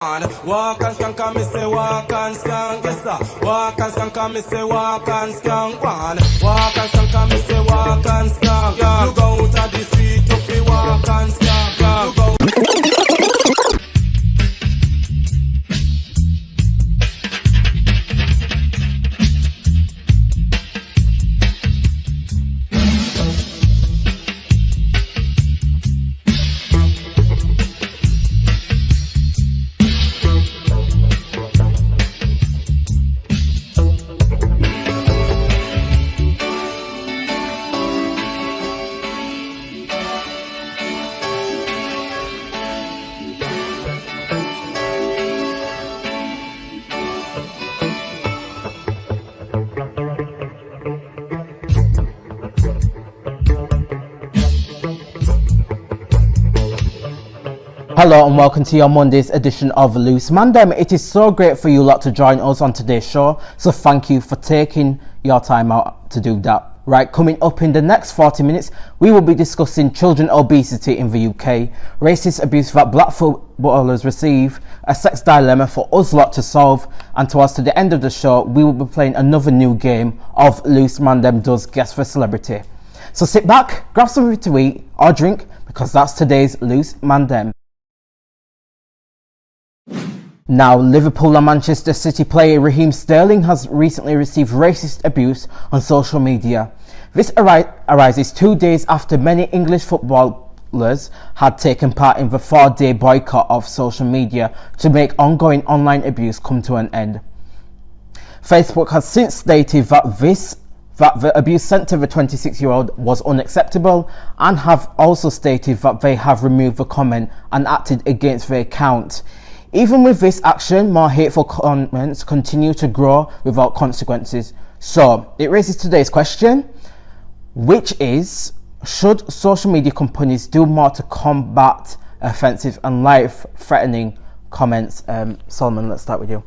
Walk and skank, and me say walk and skank, yes sir. Walk and skank, and me say walk and skank, one. Walk and skank, and me say walk and skank, yeah. You go out of the street, you fi walk and skank, yeah. You go. Hello and welcome to your Monday's edition of Loose Mandem. It is so great for you lot to join us on today's show, so thank you for taking your time out to do that. Right, coming up in the next 40 minutes, we will be discussing children obesity in the UK, racist abuse that black footballers receive, a sex dilemma for us lot to solve, and towards to the end of the show, we will be playing another new game of Loose Mandem Does Guess for Celebrity. So sit back, grab something to eat or drink, because that's today's Loose Mandem. Now, Liverpool and Manchester City player Raheem Sterling has recently received racist abuse on social media. This arises 2 days after many English footballers had taken part in the 4-day boycott of social media to make ongoing online abuse come to an end. Facebook has since stated that the abuse sent to the 26-year-old was unacceptable, and have also stated that they have removed the comment and acted against the account. Even with this action, more hateful comments continue to grow without consequences. So, it raises today's question, which is, should social media companies do more to combat offensive and life-threatening comments? Solomon, let's start with you.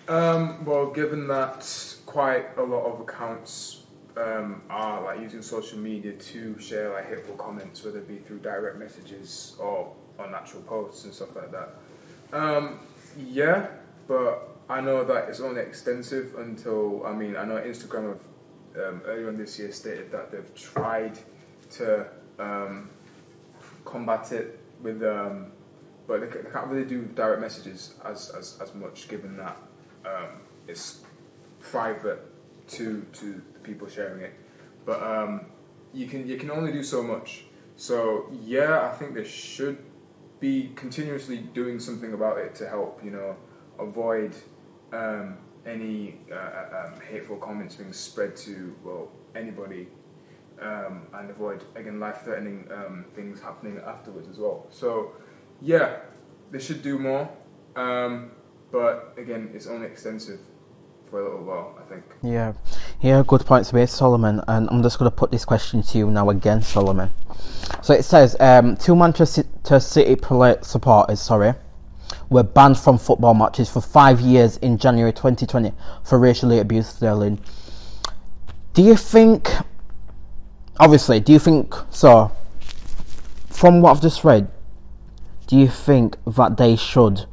Well, given that quite a lot of accounts are like using social media to share like hateful comments, whether it be through direct messages or on actual posts and stuff like that. Yeah, but I know that it's only extensive until, I know Instagram have earlier on this year stated that they've tried to combat it with, but they can't really do direct messages as much, given that it's private to the people sharing it. But you can only do so much. So yeah, I think they should be continuously doing something about it to help, avoid any hateful comments being spread to, anybody, and avoid, again, life-threatening things happening afterwards as well. So, yeah, they should do more, but again, it's only extensive for a little while, I think. Yeah, good points to make, Solomon, and I'm just going to put this question to you now again, Solomon. So it says, 2 Manchester City supporters, were banned from football matches for 5 years in January 2020 for racially abused Sterling. Do you think, so, from what I've just read, do you think that they should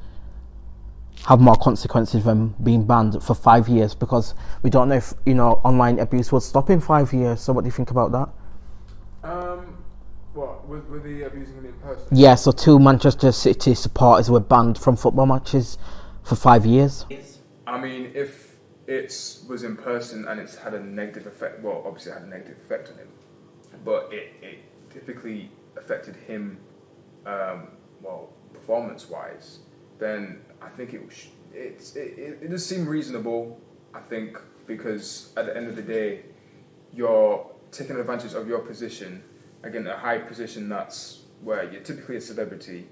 have more consequences than being banned for 5 years? Because we don't know if, online abuse will stop in 5 years, so what do you think about that? What, were they abusing him in person? Yeah, so 2 Manchester City supporters were banned from football matches for 5 years. If it was in person and it's had a negative effect, obviously it had a negative effect on him, but it typically affected him, performance-wise, then I think it does seem reasonable, I think, because at the end of the day, you're taking advantage of your position. Again, a high position, that's where you're typically a celebrity.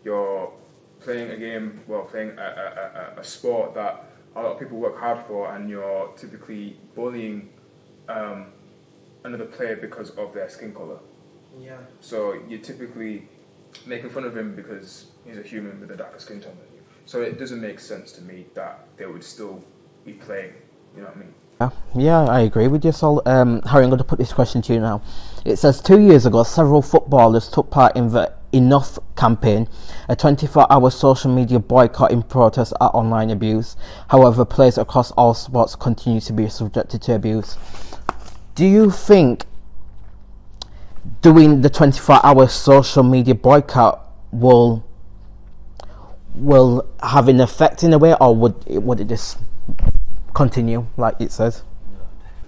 You're playing a game, playing a sport that a lot of people work hard for, and you're typically bullying another player because of their skin color. Yeah. So you're typically making fun of him because he's a human with a darker skin tone than you. So it doesn't make sense to me that they would still be playing, you know what I mean? Yeah, I agree with you, Sol. Harry, I'm going to put this question to you now. It says 2 years ago, several footballers took part in the Enough campaign, a 24-hour social media boycott in protest at online abuse. However, players across all sports continue to be subjected to abuse. Do you think doing the 24-hour social media boycott will have an effect in a way, or would it just continue like it says?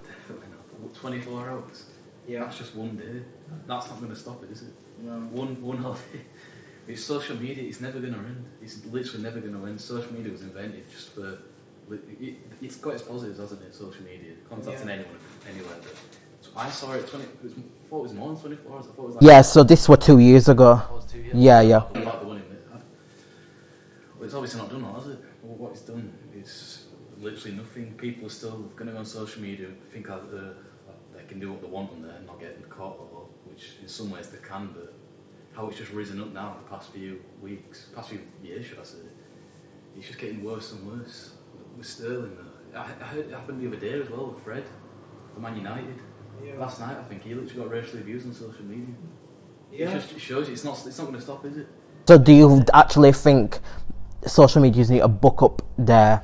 Definitely not. 24 hours. Yeah. That's just one day. That's not going to stop it, is it? No. One holiday. It's social media. It's never going to end. It's literally never going to end. Social media was invented just for. It's got its positives, hasn't it? Social media, contacting anyone, anywhere. But I saw it. I thought it was more than 24 hours. I thought it was like. Yeah. So this was 2 years ago. Oh, it was 2 years. Yeah. Like the one in it. Well, it's obviously not done, has it? Well, what it's done is literally nothing. People are still going to go on social media and think that they can do what they want on there and not getting caught, which in some ways they can, but how it's just risen up now the past few weeks, past few years, should I say, it's just getting worse and worse. With Sterling, I heard it happened the other day as well with Fred, for Man United. Yeah. Last night, I think he literally got racially abused on social media. Yeah. It shows you it's not going to stop, is it? So do you actually think social medias need to book up their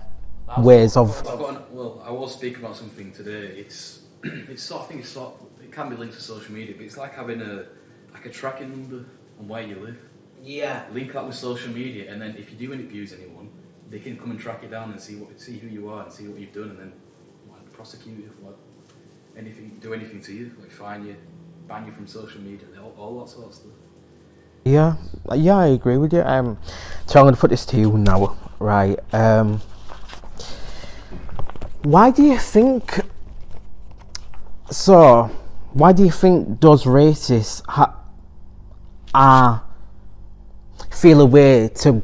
ways of... I was speaking about something today. I think it can be linked to social media, but it's like having a tracking number on where you live. Yeah. Link that with social media, and then if you do abuse anyone, they can come and track you down and see who you are and see what you've done, and then prosecute you, do anything to you, fine you, ban you from social media, all that sort of stuff. Yeah, I agree with you. So I'm going to put this to you now, right? Why do you think those racists feel a way to,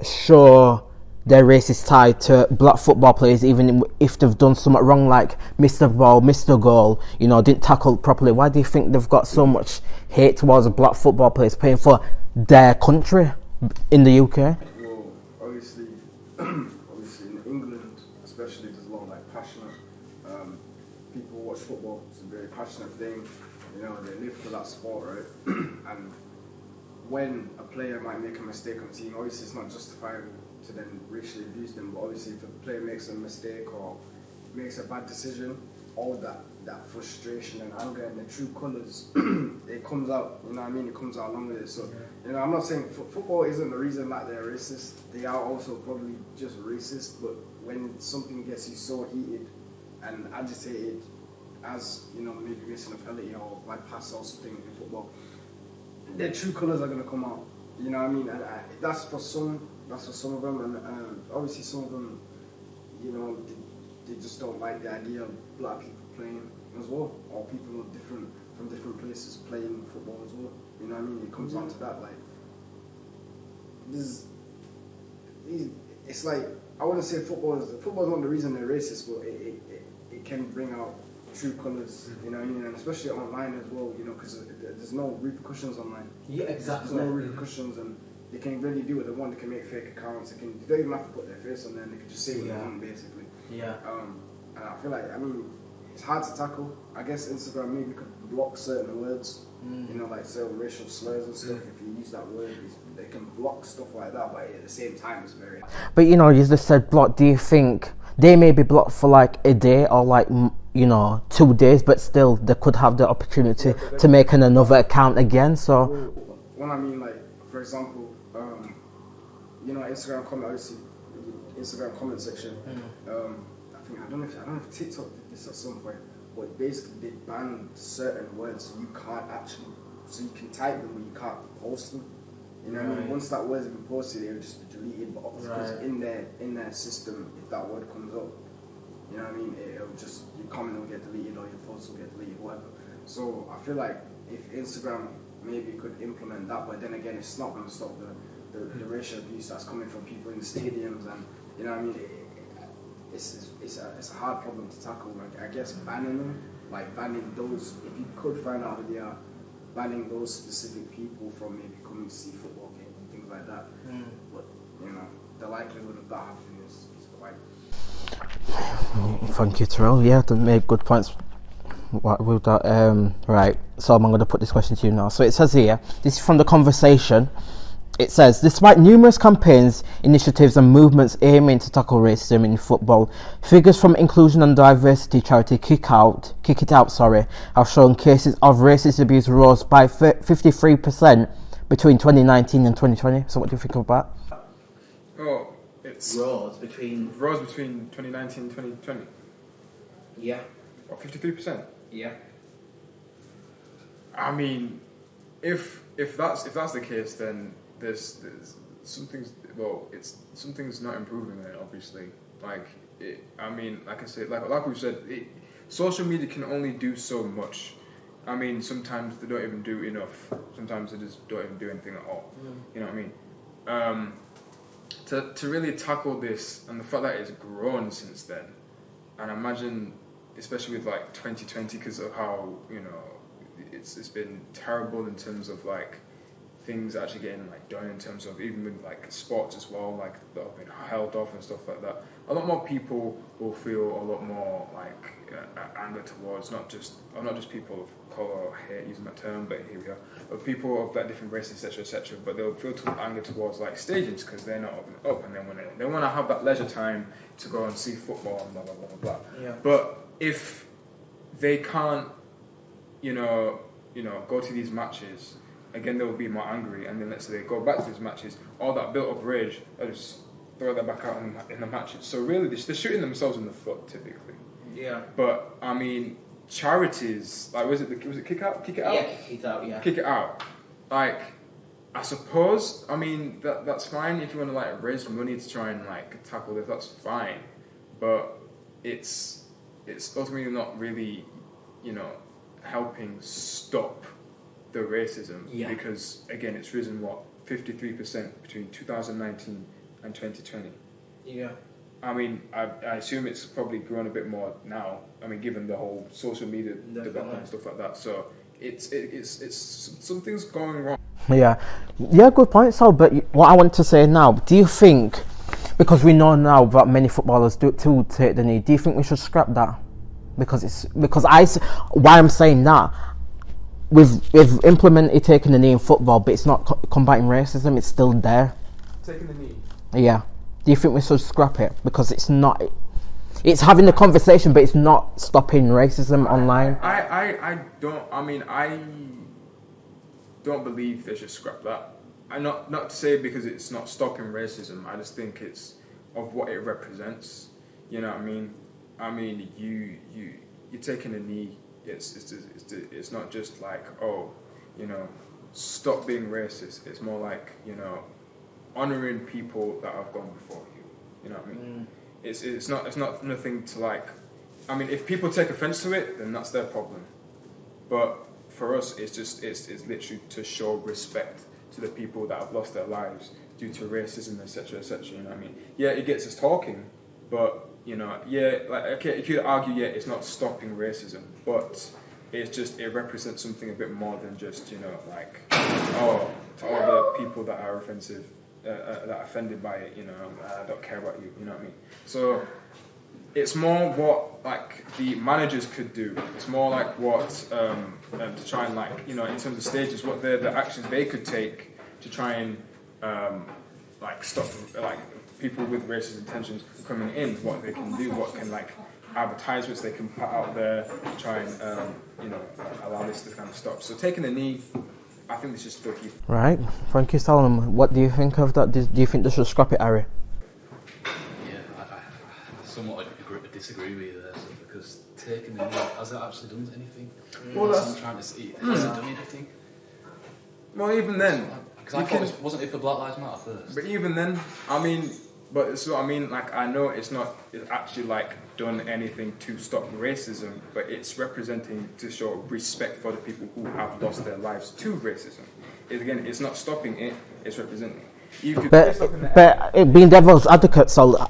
show their racist tie to black football players, even if they've done something wrong, like Mr. Ball, Mr. Goal, didn't tackle properly? Why do you think they've got so much hate towards black football players playing for their country in the UK? Well, obviously in England, especially, there's a lot of passionate people who watch football. It's a very passionate thing. They live for that sport, right? And when a player might make a mistake on the team, obviously it's not justifiable to then racially abuse them, but obviously if a player makes a mistake or makes a bad decision, all that frustration and anger and the true colours, it comes out, it comes out along with it. So, I'm not saying football isn't the reason that they're racist. They are also probably just racist, but when something gets you so heated and agitated, as, maybe missing a penalty or bad pass or something in football, their true colours are going to come out. And that's for some of them, and obviously some of them, they just don't like the idea of black people playing as well, or people from different places playing football as well. It comes down to that. It's like, I wouldn't say football's not the reason they're racist, but it can bring out true colours, and especially online as well, because there's no repercussions online. Yeah, exactly. There's no repercussions, and they can really do what they want. They can make fake accounts. They don't even have to put their face on there. They can just say what they want, basically. Yeah. And I feel like, it's hard to tackle. I guess Instagram maybe could block certain words, like certain racial slurs and stuff. If you use that word, they can block stuff like that. But at the same time, it's very hard. But you just said block. Do you think they may be blocked for a day or 2 days, but still they could have the opportunity to make another account again? So, when for example, Instagram comment, obviously, Instagram comment section. I don't know if TikTok did this at some point, but basically they banned certain words so you can't so you can type them but you can't post them. Once that word's been posted, it will just be deleted. But obviously, because in their system, if that word comes up, it'll just, your comment will get deleted or your post will get deleted, whatever. So I feel like if Instagram maybe could implement that, but then again, it's not going to stop the racial abuse that's coming from people in the stadiums, and it's a hard problem to tackle. I guess banning them, banning those, if you could find out who they are, banning those specific people from maybe coming to see football games and things like that. But the likelihood of that happening is quite. Thank you, Terrell. Yeah, to make good points. Right, so I'm going to put this question to you now. So it says here, this is from The Conversation. It says, despite numerous campaigns, initiatives and movements aiming to tackle racism in football, figures from inclusion and diversity charity Kick It Out, have shown cases of racist abuse rose by 53% between 2019 and 2020. So what do you think of that? Oh, it's Rose between 2019 and 2020. yeah. What, 53%? Yeah. I mean, if that's the case, then there's something's something's not improving there. Obviously, like I said, like we said, social media can only do so much. I mean, sometimes they don't even do enough. Sometimes they just don't even do anything at all. You know what I mean? To really tackle this, and the fact that it's grown since then, and I imagine, especially with like 2020, because of how it's been terrible in terms of like things actually getting like done in terms of even with like sports as well, like that have been held off and stuff like that. A lot more people will feel a lot more like anger towards not just people of color or hate using that term, but here we are, but people of like different races, etc., but they'll feel anger towards like stadiums because they're not up and they want to have that leisure time to go and see football and blah blah blah blah. Yeah. But if they can't, go to these matches, again they will be more angry, and then let's say they go back to these matches, all that built up rage, they'll just throw that back out in the matches. So really, they're shooting themselves in the foot typically. Yeah. But I mean, charities like was it Kick It Out? Yeah, Kick It Out. Yeah. Kick It Out. Like, I suppose, I mean that's fine if you want to like raise money to try and like tackle this. That's fine, but it's ultimately not really, helping stop the racism, because again it's risen 53% between 2019 and 2020. Yeah. I mean, I assume it's probably grown a bit more now. I mean, given the whole social media development and stuff like that. So it's something's going wrong. Yeah, good point, Sal. But what I want to say now, do you think, because we know now that many footballers do take the knee, do you think we should scrap that? Why I'm saying that, we've implemented taking the knee in football, but it's not combating racism. It's still there. Taking the knee. Yeah. Do you think we should scrap it? Because it's not. It's having the conversation, but it's not stopping racism online. I don't believe they should scrap that. I'm not to say because it's not stopping racism. I just think it's of what it represents. You know what I mean? I mean, you're taking a knee. It's not just like, stop being racist. It's more like, honoring people that have gone before you. You know what I mean? It's not nothing to like. I mean, if people take offense to it, then that's their problem. But for us, it's literally to show respect to the people that have lost their lives due to racism, etc., etc. You know what I mean? Yeah, it gets us talking, but you could argue, it's not stopping racism, but it represents something a bit more than just to all the people that are offensive, that are offended by it. I don't care about you. You know what I mean? So it's more what like the managers could do. It's more like what to try and in terms of stages, what the actions they could take to try and stop people with racist intentions coming in. What they can do, what can advertisements they can put out there to try and allow this to kind of stop. So taking the knee, I think this is still key. Right. Thank you, Solomon. What do you think of that? Do you think they should scrap it, Ari? Yeah, I somewhat disagree with you there, because taking the knee, has it actually done anything? Well, I'm trying to see, has it done anything? Well, even then, because I thought wasn't it for Black Lives Matter first? But even then, I know it's actually done anything to stop racism, but it's representing to show respect for the people who have lost their lives to racism. It's not stopping it; it's representing. But being devil's advocate, so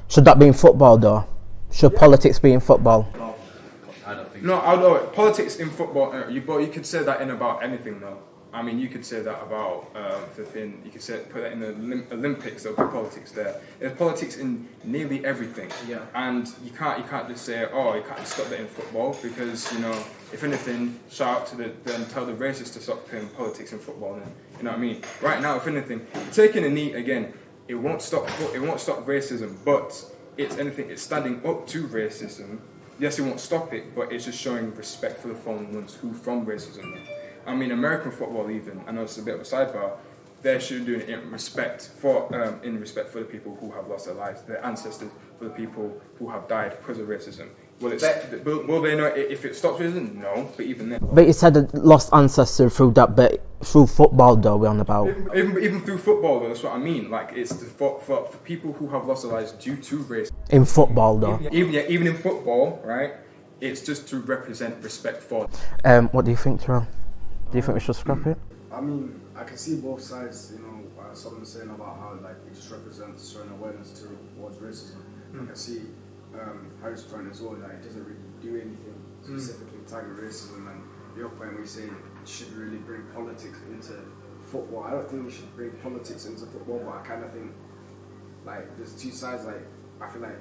should that be in football though? Should politics be in football? I don't think. No, I know politics in football. You could say that in about anything though. I mean, you could say that about the thing. You could put that in the Olympics. There'll be politics there. There's politics in nearly everything. Yeah. And you can't just say, oh, you can't just stop that in football because if anything, shout out to then tell the racists to stop playing politics in football. And you know what I mean? Right now, if anything, taking a knee again, it won't stop racism, but it's standing up to racism. Yes, it won't stop it, but it's just showing respect for the fallen ones who from racism. I mean, American football even, I know it's a bit of a sidebar, they should do it in respect for the people who have lost their lives, their ancestors, for the people who have died because of racism. Will they know if it stops racism? No, but even then. But you said a lost ancestor through that, but through football though, we're on about. Even through football though, that's what I mean. Like, it's for people who have lost their lives due to racism. In football though. Even in football, right? It's just to represent respect for. What do you think, Terrell? Do you think we should scrap it? I mean, I can see both sides. Someone saying about how it just represents showing awareness towards racism. I can see Harry's point as well that it doesn't really do anything specifically tackle racism, and your point where you say it should really bring politics into football. I don't think we should bring politics into football, but I kind of think there's two sides. I feel like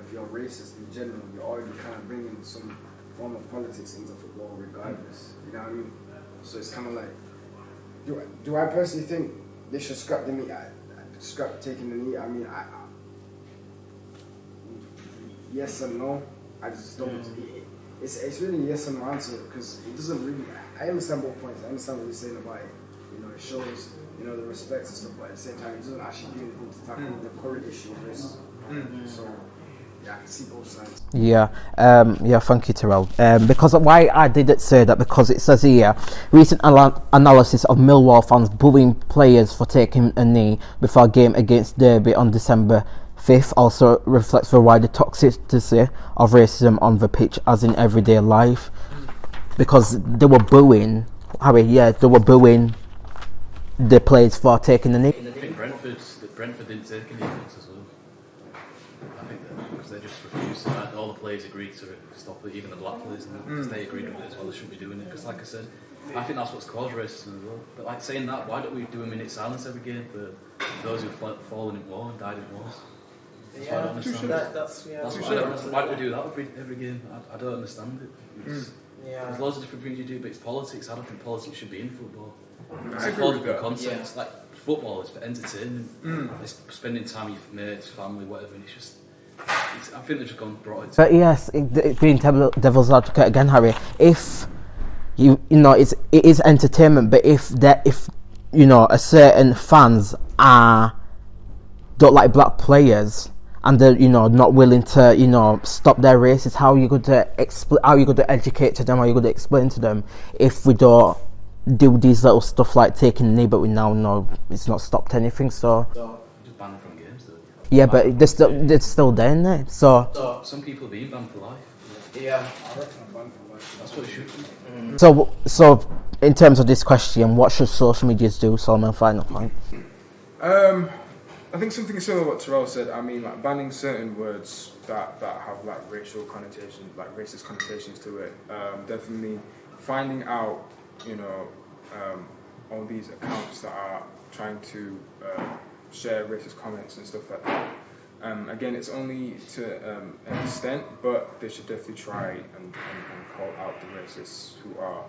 if you're racist in general, you're already kind of bringing some form of politics into football regardless. You know what I mean? So it's kind of like, do I personally think they should scrap the knee? Scrap taking the knee? I mean, yes and no. I just don't. It's really yes and no answer because it doesn't really. I understand both points. I understand what you're saying about it. It shows the respect and stuff, but at the same time, it doesn't actually do anything to tackle the current issue of racism. So. Yeah, I can see both sides. Yeah, thank you, Terrell. Because why I didn't say that, because it says here, recent analysis of Millwall fans bullying players for taking a knee before a game against Derby on December 5th also reflects the wider toxicity of racism on the pitch as in everyday life. Because they were booing, they were booing the players for taking the knee. I think Brentford didn't take any offence as well. I think that because they just refused. All the players agreed to stop it, even the black players, because they agreed with it as well. They shouldn't be doing it because, like I said, I think that's what's caused racism as well. But saying that, why don't we do a minute silence every game for those who've fallen in war and died in wars? That's why I don't understand. That's why I don't understand. Why don't we do that every game? I don't understand it. There's loads of different things you do, but it's politics. I don't think politics should be in football. It's a whole different concept. Like, football is for entertainment. It's spending time with your mates, family, whatever, and it's just. I think they've just gone brought it. But yes, being devil's advocate again, Harry. If it is entertainment, but if a certain fans don't like black players and they're not willing to stop their races, how are you going to educate to them? How are you going to explain to them if we don't do these little stuff like taking the knee, but we now know it's not stopped anything? So just ban them from games, though. Yeah, but they're still there, isn't it? So some people are being banned for life. Yeah, I reckon I'm banned for life. That's what it should be. So in terms of this question, what should social medias do? Solomon, final point. I think something similar to what Terrell said. I mean, like banning certain words that have like racial connotations, like racist connotations to it. Definitely finding out, all these accounts that are trying to share racist comments and stuff like that. Again, it's only to an extent, but they should definitely try and call out the racists who are,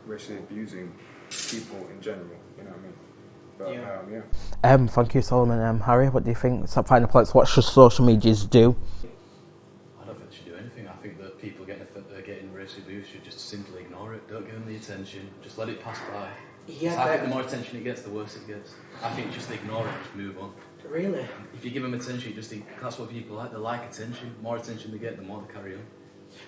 racially abusing people in general. You know what I mean? But, Thank you, Solomon. Harry, what do you think? Some final points. What should social medias do? I don't think they should do anything. I think that people getting racially abused should just simply ignore it. Don't give them the attention. Just let it pass by. Yeah, I think the more attention it gets, the worse it gets. I think just ignore it, just move on. Really? If you give them attention, you just think that's what people like. They like attention. The more attention they get, the more they carry on.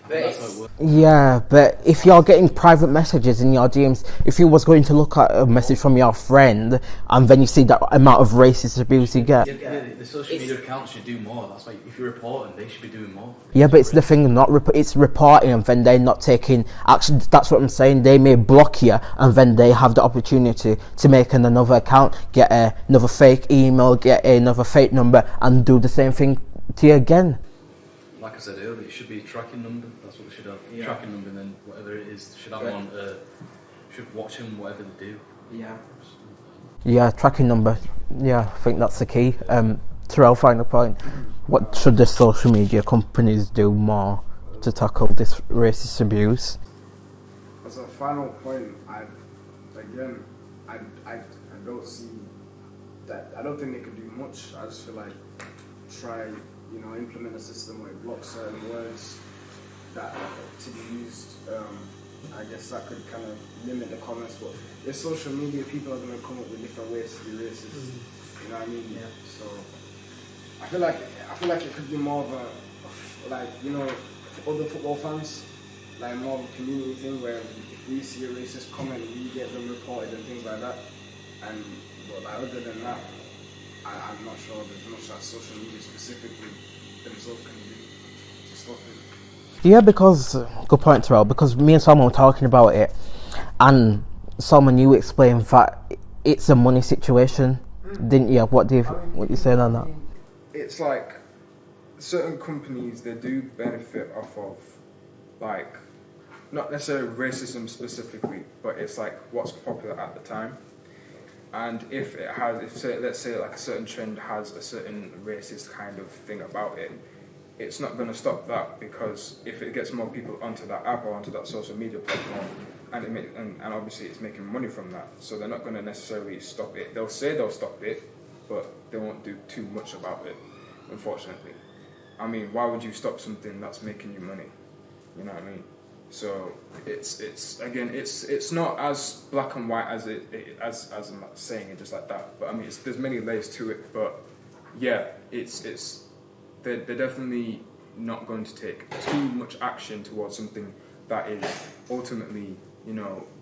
I think that's how it works. Yeah, but if you're getting private messages in your DMs, if you was going to look at a message from your friend and then you see that amount of racist abuse you get. Yeah, the social media accounts should do more. That's why if you're reporting, they should be doing more. Yeah, but it's the thing, it's reporting and then they're not taking action. That's what I'm saying. They may block you and then they have the opportunity to make another account, get another fake email, get another fake number and do the same thing to you again. Like I said earlier, it should be a tracking number. That's what we should have. Tracking number, and then whatever it is, should have should watch them whatever they do. Yeah. Yeah, tracking number. Yeah, I think that's the key. Terrell, final point. What should the social media companies do more to tackle this racist abuse? As a final point, I don't see that. I don't think they could do much. I just feel like try, implement a system where it blocks certain words that to be used. I guess that could kind of limit the comments, but with social media, people are going to come up with different ways to be racist. You know what I mean? Yeah. So I feel like it could be more of a, for other football fans, like more of a community thing where if we see a racist comment, we get them reported and things like that. But other than that, I'm not sure there's much that social media specifically themselves can do to stop it. Yeah, because good point, Terrell. Because me and Salman were talking about it, and Salman, you explained that it's a money situation, didn't you? What you saying on that? It's like certain companies, they do benefit off of, like, not necessarily racism specifically, but it's like what's popular at the time. And let's say like a certain trend has a certain racist kind of thing about it, it's not going to stop that, because if it gets more people onto that app or onto that social media platform, and obviously it's making money from that, so they're not going to necessarily stop it. They'll say they'll stop it, but they won't do too much about it, unfortunately. I mean, why would you stop something that's making you money? You know what I mean? So it's not as black and white as as I'm not saying it just like that. But I mean, there's many layers to it. But yeah, they're definitely not going to take too much action towards something that is ultimately,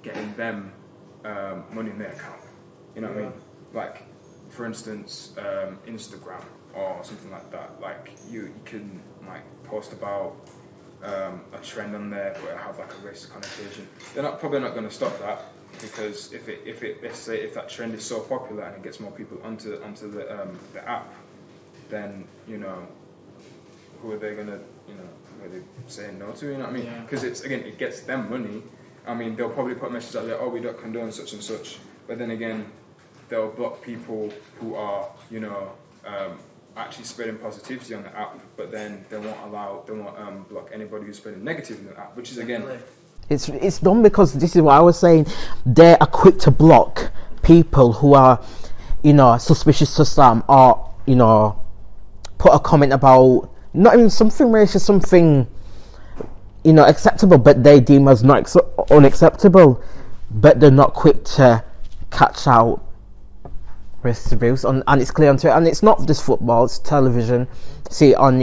getting them money in their account. You know what I mean? Like, for instance, Instagram or something like that. Like you can like post about a trend on there, but it have like a racist connotation. They're probably not going to stop that, because if that trend is so popular and it gets more people onto the app, then who are they going to who are they saying no to? You know what I mean? Because it gets them money. I mean, they'll probably put messages out there, oh, we don't condone such and such, but then again, they'll block people who are actually spreading positivity on the app, but then they won't block anybody who's spreading negativity on the app, which is again, it's done because this is what I was saying. They are quick to block people who are suspicious to Islam, or put a comment about not even something racist, something acceptable, but they deem as not unacceptable, but they're not quick to catch out racist abuse, and it's clear on Twitter. And it's not just football, it's television. See it on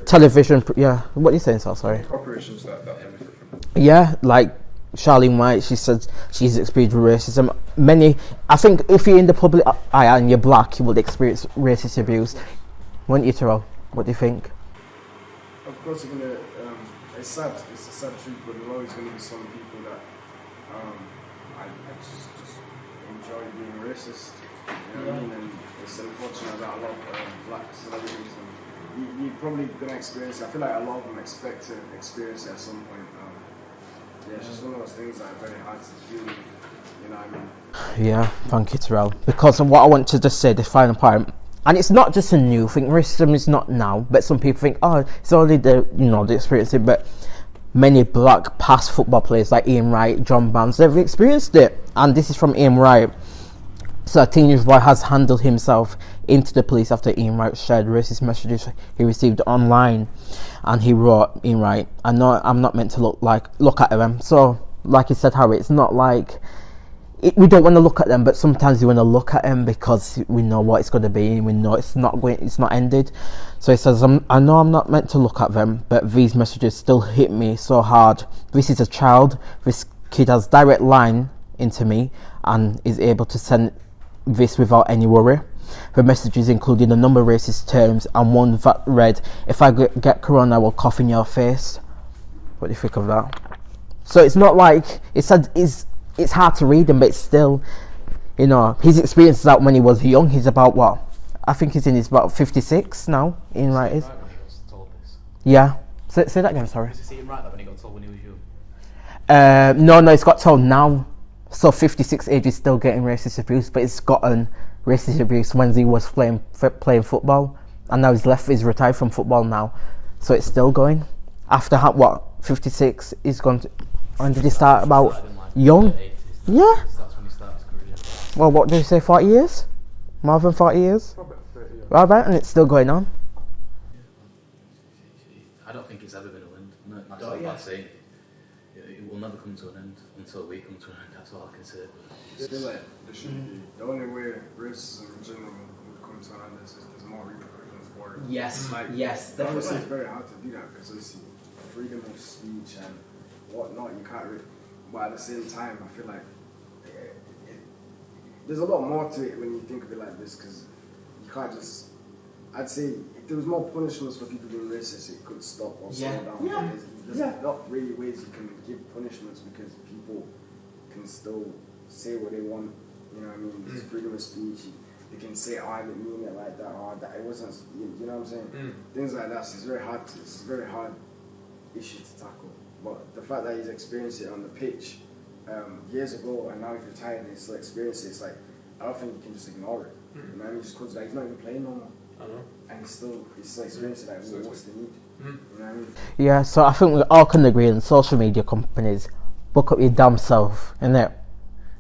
television. Yeah, what are you saying, Sal? Sorry. Corporations that benefit from it. Yeah, like Charlene White, she said she's experienced racism. I think if you're in the public eye and you're black, you will experience racist abuse. Wouldn't you, Terrell? What do you think? Of course, it's sad. It's a sad truth, but there's always going to be some people that I just enjoy being racist. You know what I mean? And it's unfortunate that a lot of black celebrities, and you're probably going to experience it. I feel like a lot of them expect to experience it at some point. It's just one of those things that are very hard to deal with. You know what I mean? Yeah, thank you, Terrell. Because what I want to just say, the final part, and it's not just a new thing. Racism is not now, but some people think, oh, it's only the experience it. But many black past football players like Ian Wright, John Barnes, they've experienced it. And this is from Ian Wright. So a teenage boy has handled himself into the police after Ian Wright shared racist messages he received online. And he wrote, Ian Wright, I know I'm not meant to look at them. So, like he said, Harry, it's not like we don't want to look at them, but sometimes we want to look at them because we know what it's going to be, and we know it's not ended. So he says, I know I'm not meant to look at them, but these messages still hit me so hard. This is a child. This kid has direct line into me and is able to send this without any worry. The messages included a number of racist terms, and one that read, if I get corona, I will cough in your face. What do you think of that? So it's not like it's hard to read them, but it's still, his experience is out when he was young. He's about what? I think he's in his about 56 now. Ian Wright is. Right when he got told this. Yeah. Say that again. Sorry. Was he Ian Wright that when he got told when he was young? No, it's got told now. So 56 age is still getting racist abuse, but it's gotten racist abuse when he was playing football, and now he's retired from football now, so it's still going. After 56 he's gone to, when did he start? About young? Yeah. That's when he started his career. Well, what did you say, 40 years? More than 40 years? Probably 30 years. Right, and it's still going on. I don't think it's ever going to end. No, that's Oh, not yeah. bad saying. It will never come to an end until we come to an end. That's all I can say. I feel like there should be, the only way racism in general would come to an end is if there's more repercussions for it. Yes, Like, yes, obviously definitely. it's very hard to do that because obviously freedom of speech and whatnot, you can't really, but at the same time I feel like there's a lot more to it when you think of it like this, because you can't just, I'd say if there was more punishments for people being racist, it could stop or slow Yeah. down. Yeah. There's not really ways you can give punishments because people can still say what they want, you know what I mean? There's freedom of speech. They can say, oh, I didn't mean it like that, or that it wasn't, you know what I'm saying? Things like that. So it's a very hard issue to tackle. But the fact that he's experienced it on the pitch years ago, and now he's retired and he's still experiencing it, it's like, I don't think you can just ignore it. You know what I mean? Just because he's not even playing no more. I know. And he's still experiencing it, like, well, what's the need? You know what I mean? Yeah, so I think we all can agree on social media companies, book up your damn self, innit?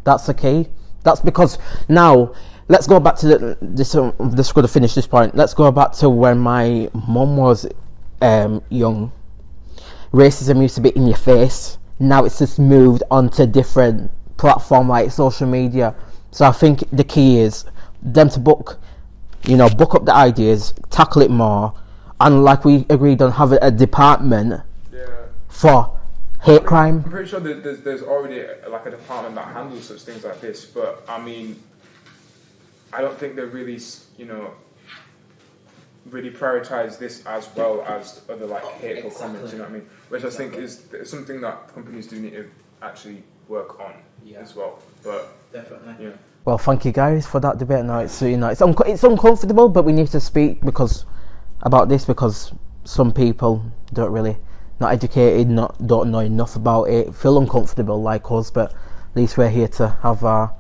That's the key. That's because now, let's go back to this going to finish this point. Let's go back to when my mum was young. Racism used to be in your face. Now it's just moved onto different platform like social media. So I think the key is them to book up the ideas, tackle it more, and like we agreed on, have a department for hate crime. I'm pretty sure that there's already like a department that handles such things like this, but I mean, I don't think they really, really prioritize this as well as other like hateful comments. You know what I mean? Which I think is something that companies do need to actually work on as well. But Definitely. yeah. Well, thank you guys for that debate. Now it's it's uncomfortable, but we need to speak about this because some people not educated, don't know enough about it, feel uncomfortable like us, but at least we're here to have our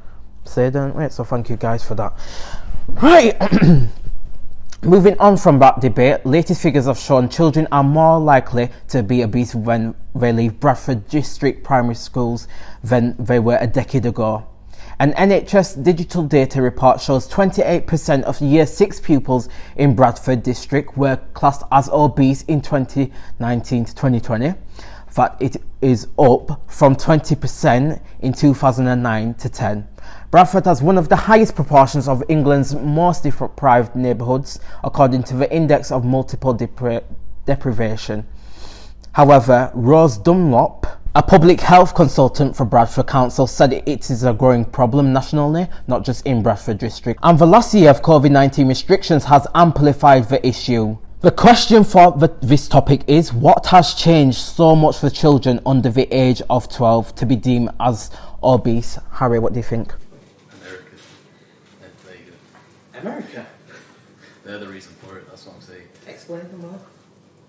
say, don't we? So thank you guys for that. Right. Moving on from that debate, latest figures have shown children are more likely to be obese when they leave Bradford district primary schools than they were a decade ago. An NHS digital data report shows 28% of Year 6 pupils in Bradford district were classed as obese in 2019 to 2020. That it is up from 20% in 2009 to 10. Bradford has one of the highest proportions of England's most deprived neighbourhoods, according to the Index of Multiple Deprivation. However, Rose Dunlop, a public health consultant for Bradford Council, said it is a growing problem nationally, not just in Bradford district. And the last year of COVID-19 restrictions has amplified the issue. The question for this topic is, what has changed so much for children under the age of 12 to be deemed as obese? Harry, what do you think? America. There you go. America? They're the reason for it, that's what I'm saying. Explain them more.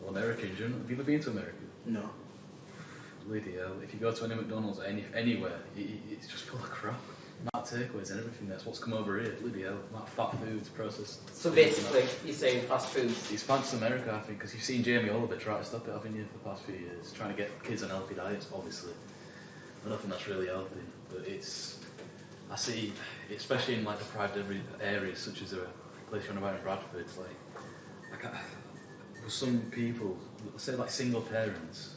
Well, America in general. Have you ever been to America? No. Bloody hell. If you go to any McDonald's or anywhere, it's just full of crap. Not takeaways and everything. That's what's come over here. Bloody hell. Not fat foods, processed. So basically, you're saying fast food. It's thanks to America, I think, because you've seen Jamie Oliver try to stop it, haven't you, for the past few years, trying to get kids on healthy diets, obviously. I don't think that's really healthy, but I see, especially in like deprived areas such as the place you're on about in Bradford, it's like for some people, say like single parents,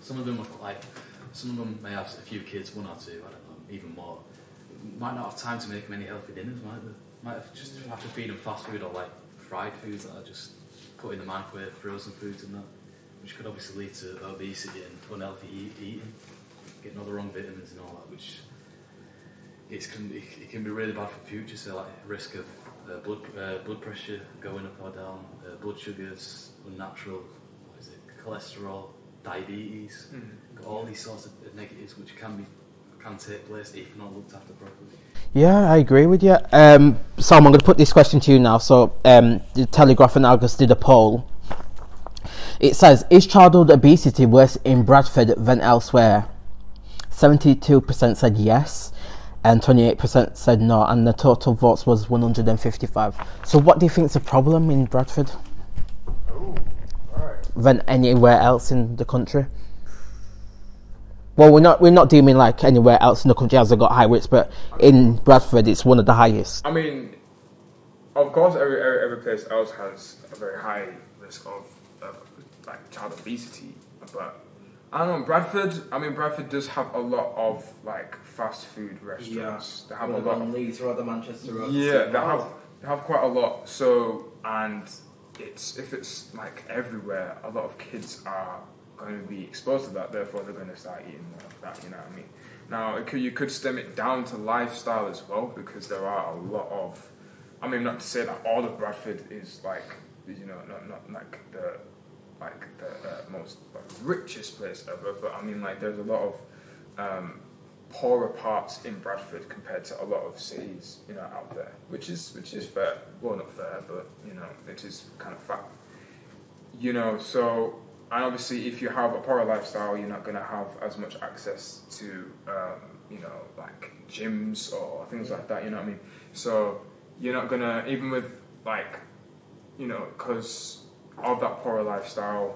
some of them may have a few kids, one or two, I don't know, even more. Might not have time to make them any healthy dinners, might they? Might have to feed them fast food or like fried foods that are just put in the microwave, frozen foods and that, which could obviously lead to obesity and unhealthy eating, getting all the wrong vitamins and all that, which it can be really bad for the future. So like risk of blood pressure going up or down, blood sugars, unnatural, cholesterol, diabetes, got all these sorts of negatives which can take place if not looked after properly. Yeah, I agree with you. Sam, I'm going to put this question to you now. So, the Telegraph and Argus did a poll. It says, is childhood obesity worse in Bradford than elsewhere? 72% said yes, and 28% said no, and the total votes was 155. So what do you think is the problem in Bradford than anywhere else in the country? Well, we're not deeming like anywhere else in the country has got high rates, but in Bradford it's one of the highest. I mean, of course, every place else has a very high risk of like child obesity, but I don't know, Bradford does have a lot of like fast food restaurants. They have a lot of Leeds Road, the Manchester Road. yeah, they have quite a lot. So, and if it's like everywhere, a lot of kids are going to be exposed to that. Therefore, they're going to start eating more of that. You know what I mean? Now, you could stem it down to lifestyle as well, because there are a lot of. I mean, not to say that all of Bradford is like, you know, not like the most like, richest place ever, but I mean, like, there's a lot of poorer parts in Bradford compared to a lot of cities, you know, out there, which is fair. Well, not fair, but you know, it is kind of fact. You know, so, and obviously, if you have a poorer lifestyle, you're not going to have as much access to, you know, like gyms or things like that. You know what I mean? So you're not gonna, even with like, you know, because of that poorer lifestyle,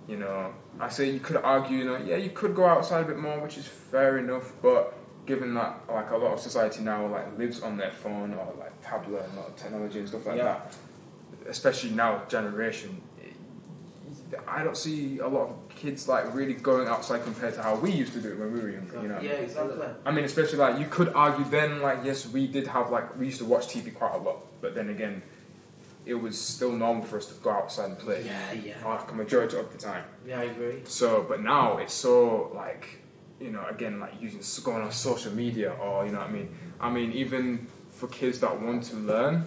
you know, I say you could argue, you know, yeah, you could go outside a bit more, which is fair enough, but given that like a lot of society now like lives on their phone or like tablet and a lot of technology and stuff like that, especially now generation, I don't see a lot of kids like really going outside compared to how we used to do it when we were younger, you know? Yeah, exactly. I mean, especially like you could argue then, like, yes, we did have like, we used to watch TV quite a lot, but then again, it was still normal for us to go outside and play. Like a majority of the time. Yeah, I agree. So, but now it's so like, you know, again, like going on social media or, you know what I mean? I mean, even for kids that want to learn,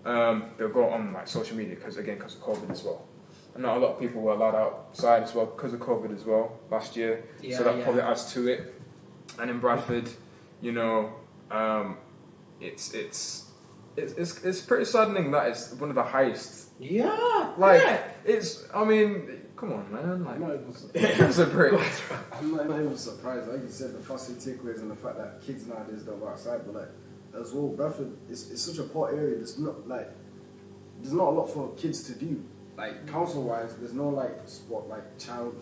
they'll go on like social media because of COVID as well. And not a lot of people were allowed outside as well because of COVID as well last year. So that probably adds to it. And in Bradford, you know, it's pretty saddening that it's one of the highest. Yeah. Like it's. I mean, come on, man. Like, it's a break. I'm not even surprised. Like you said, the fast food takeaways and the fact that kids nowadays don't go outside, but like as well, Bradford it's such a poor area. There's not a lot for kids to do. Like council-wise, there's no like sport like child.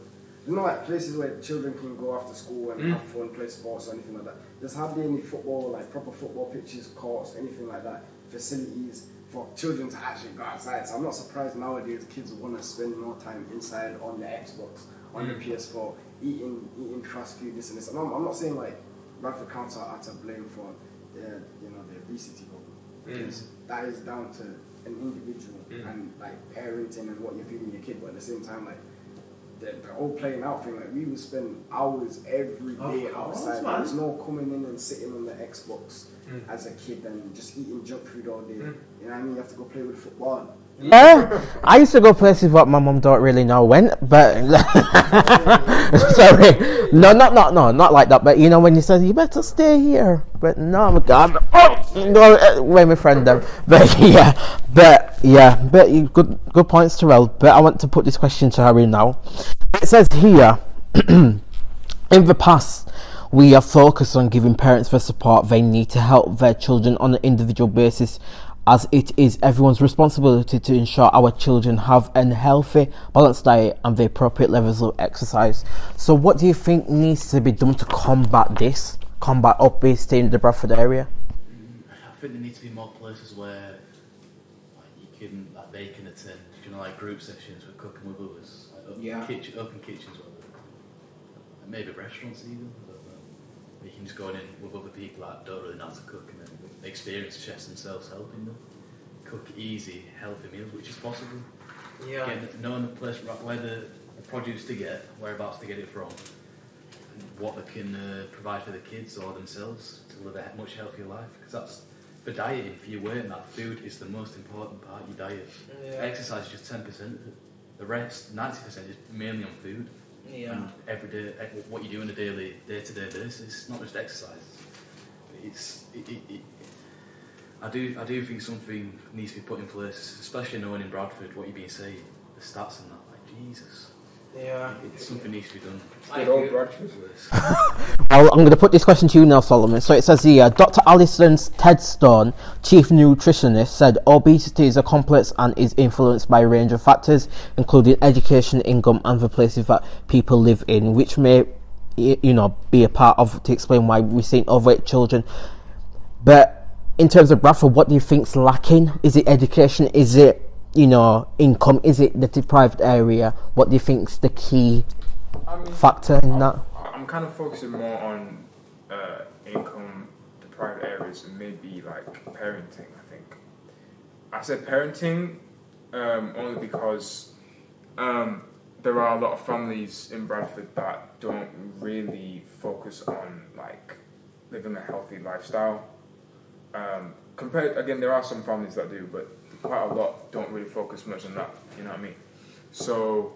There's no like places where children can go after school and have fun, play sports or anything like that. There's hardly any football, like proper football pitches, courts, anything like that. Facilities for children to actually go outside. So I'm not surprised nowadays kids want to spend more time inside on the Xbox, on the PS4, eating fast food, this and this. And I'm not saying like Bradford Council are to blame for the obesity problem, because that is down to an individual and like parenting and what you're feeding your kid. But at the same time, like the whole playing out thing, like we would spend hours every day outside. There's no coming in and sitting on the Xbox as a kid and just eating junk food all day. You know what I mean? You have to go play with football. Yeah, I used to go places what my mum don't really know when, but sorry, not like that. But you know when you say you better stay here, but no, I'm go where my friend them. But you good points, Terrell. But I want to put this question to Harry now. It says here, in the past, we are focused on giving parents the support they need to help their children on an individual basis, as it is everyone's responsibility to ensure our children have a healthy, balanced diet and the appropriate levels of exercise. So what do you think needs to be done to combat obesity in the Bradford area? I think there need to be more places where they can attend, like group sessions with cooking with others, like open kitchens, maybe restaurants even, you can just go in with other people that don't really know how to cook and then experienced chefs themselves helping them cook easy, healthy meals, which is possible. Knowing the place where the produce to get, whereabouts to get it from, and what they can provide for the kids or themselves to live a much healthier life. Because that's for dieting, for your weight, that food is the most important part of your diet. Exercise is just 10% of it. The rest, 90%, is mainly on food. And every day, what you do on a day-to-day basis, not just exercise. I do think something needs to be put in place, especially knowing in Bradford what you've been saying, the stats and that. Like Jesus, Yeah. Something needs to be done. Good old Bradford. Well, I'm going to put this question to you now, Solomon. So it says here, Dr. Alison Ted Stone, chief nutritionist, said obesity is a complex and is influenced by a range of factors, including education, income, and the places that people live in, which may, be a part of to explain why we're seeing overweight children. But in terms of Bradford, what do you think's lacking? Is it education? Is it, income? Is it the deprived area? What do you think's the key factor in that? I'm kind of focusing more on income deprived areas and maybe like parenting. I said parenting only because there are a lot of families in Bradford that don't really focus on like living a healthy lifestyle. Again, there are some families that do, but quite a lot don't really focus much on that. You know what I mean? So,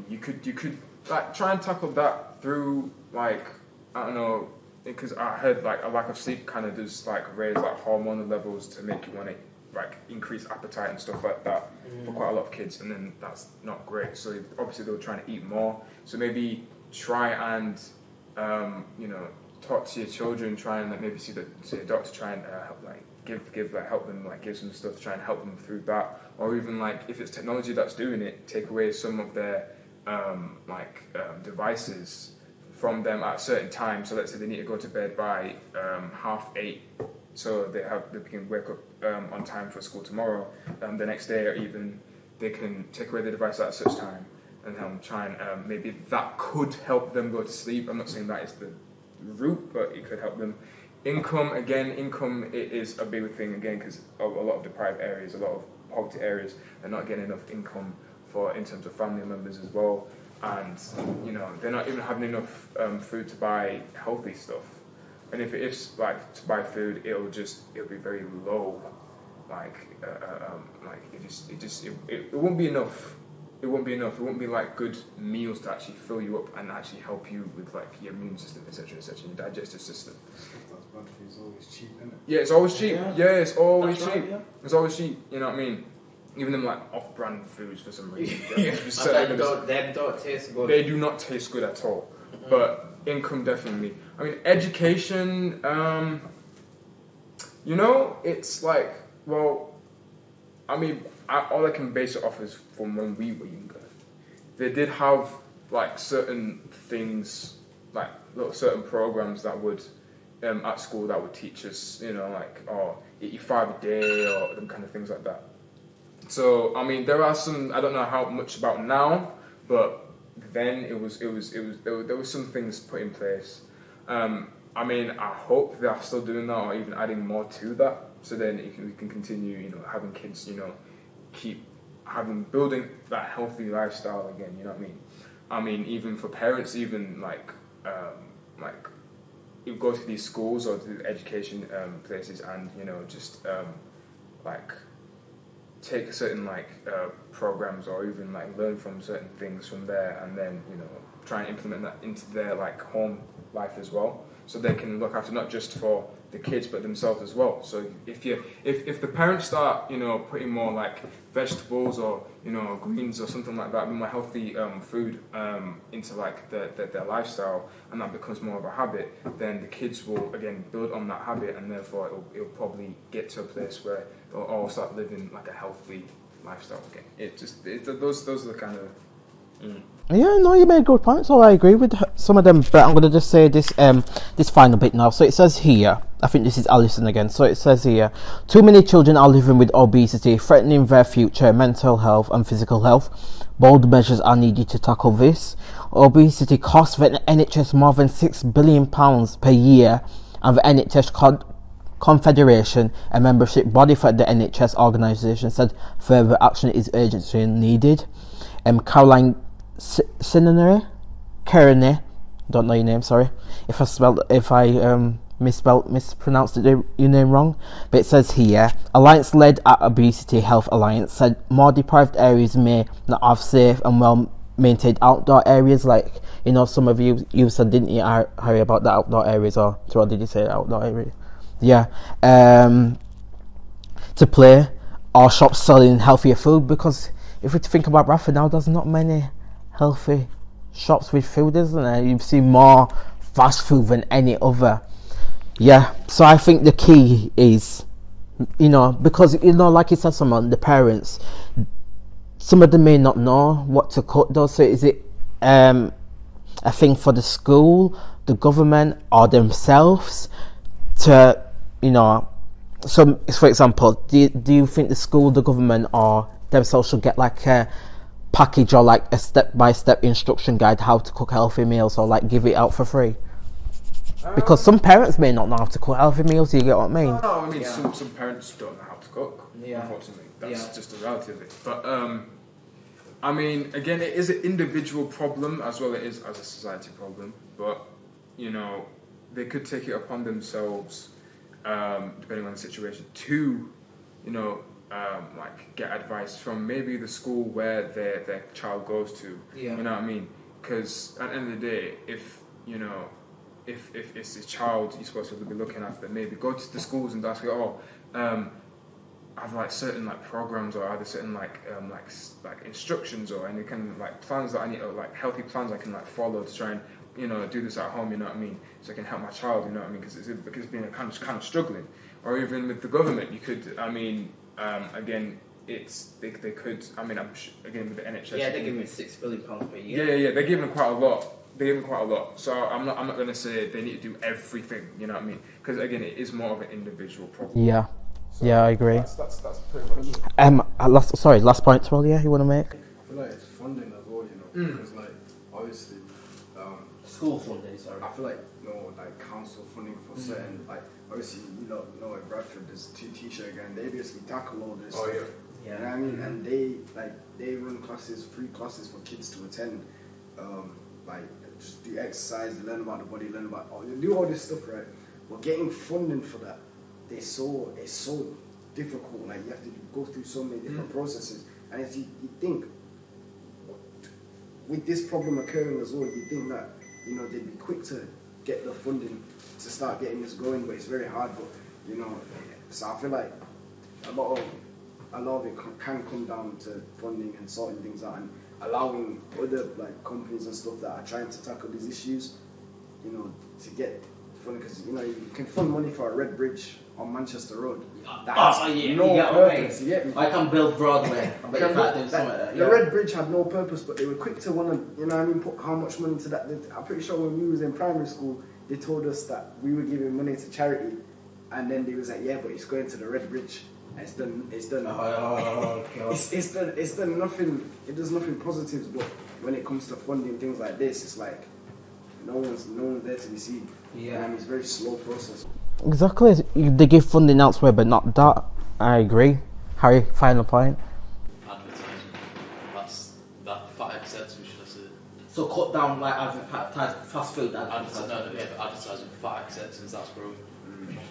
you could like try and tackle that through like, I don't know, because I heard like a lack of sleep kind of does like raise like hormonal levels to make you want to like increase appetite and stuff like that for quite a lot of kids, and then that's not great. So obviously they were trying to eat more. So maybe try and talk to your children, try and like maybe see a doctor, try and help like help them like give some stuff to try and help them through that, or even like if it's technology that's doing it, take away some of their devices from them at certain times. So let's say they need to go to bed by 8:30, so they can wake up on time for school tomorrow. The next day, or even they can take away the device at such time, and try and maybe that could help them go to sleep. I'm not saying that is the route, but it could help them. Income it is a big thing again, because a lot of deprived areas, a lot of poverty areas, are not getting enough income in terms of family members as well, and they're not even having enough food to buy healthy stuff. And if it is like to buy food, it'll be very low. It won't be enough. It won't be enough. It won't be like good meals to actually fill you up and actually help you with like your immune system, etc., your digestive system. That's bad for you. It's always cheap, isn't it? Yeah, it's always cheap. Yeah, it's always cheap. Right, yeah. It's always cheap. You know what I mean? Even them like off-brand foods for some reason. They don't taste good. They do not taste good at all. Mm-hmm. But income definitely. I mean, education. It's like, well, I mean, all I can base it off is from when we were younger. They did have like certain things, like certain programs that would at school that would teach us, eat your 5 a day or them kind of things like that. So I mean, there are some. I don't know how much about now, but then there was some things put in place. I mean, I hope they are still doing that, or even adding more to that, so then we can continue, having kids, keep building that healthy lifestyle again. You know what I mean? I mean, even for parents, even you go to these schools or to education places, and take certain programs, or even learn from certain things from there, and then try and implement that into their home life as well, so they can look after not just for the kids but themselves as well. So if the parents start putting more vegetables or greens or something like that, more healthy food into their lifestyle, and that becomes more of a habit, then the kids will again build on that habit, and therefore it'll probably get to a place where they'll all start living a healthy lifestyle again. Those are the kind of Yeah, no, you made good points. So I agree with some of them, but I'm going to just say this this final bit now. So it says here, I think this is Alison again. So it says here, too many children are living with obesity, threatening their future, mental health and physical health. Bold measures are needed to tackle this. Obesity costs the NHS more than £6 billion per year, and the NHS Confederation, a membership body for the NHS organisation, said further action is urgently needed. Caroline Kearney, don't know your name, sorry if I mispronounced your name wrong, but it says here, Alliance led at Obesity Health Alliance said more deprived areas may not have safe and well maintained outdoor areas, some of you said, didn't you, Harry, about the outdoor areas, or what did you say, outdoor area? Yeah, to play, or shops selling healthier food, because if we think about Bradford now, there's not many healthy shops with food, isn't there? You see more fast food than any other. Yeah, so I think the key is, because, like you said, the parents, some of them may not know what to cut though. So is it a thing for the school, the government, or themselves to, so for example, do you think the school, the government, or themselves should get like a package or like a step-by-step instruction guide how to cook healthy meals, or like give it out for free? Because some parents may not know how to cook healthy meals. Do you get what I mean? No, I mean some parents don't know how to cook. Yeah. Unfortunately, that's just the reality of it. But I mean, again, it is an individual problem as well. It is as a society problem. But they could take it upon themselves, depending on the situation, to like get advice from maybe the school where their child goes to. Yeah. You know what I mean? Because at the end of the day, if it's a child you're supposed to be looking after, maybe go to the schools and ask, I have like certain like programs, or either certain like instructions, or any kind of like plans that I need, or like healthy plans I can like follow to try and do this at home. You know what I mean? So I can help my child. You know what I mean? Because it's been kind of struggling. Or even with the government, you could. I mean, again, they could. I mean, again with the NHS. Yeah, they're giving £6 billion per year. Yeah, they're giving quite a lot. So I'm not going to say they need to do everything. You know what I mean? Because again, it is more of an individual problem. Yeah. So yeah, I agree. That's pretty much it. Last point as well. Yeah, you want to make? I feel like it's funding as well, because like obviously school funding. Sorry. I feel like like council funding for certain, like obviously know at Bradford there's 2 T-shirt again. They basically tackle all this. Oh yeah. Yeah. You know what I mean? And they run free classes for kids to attend. Like just do exercise, learn about the body, do all this stuff, right? But getting funding for that, it's so difficult. Like you have to go through so many different processes, and as you think with this problem occurring as well, you think that they'd be quick to get the funding to start getting this going, but it's very hard. But so I feel like a lot of it can come down to funding and sorting things out, and allowing other like companies and stuff that are trying to tackle these issues, to get funding, because you can fund money for a red bridge on Manchester Road. That has no purpose. I can build Broadway. The red bridge had no purpose, but they were quick to want to, put how much money to that. I'm pretty sure when we was in primary school, they told us that we were giving money to charity, and then they was like, yeah, but it's going to the red bridge. It's done. It's done nothing. It does nothing positives. But when it comes to funding things like this, it's like no one's there to be seen. Yeah, and it's a very slow process. Exactly. They give funding elsewhere, but not that. I agree. Harry, final point. Advertising. That fat acceptance, should I say? So cut down like fast food. Advertising fat acceptance. That's growing.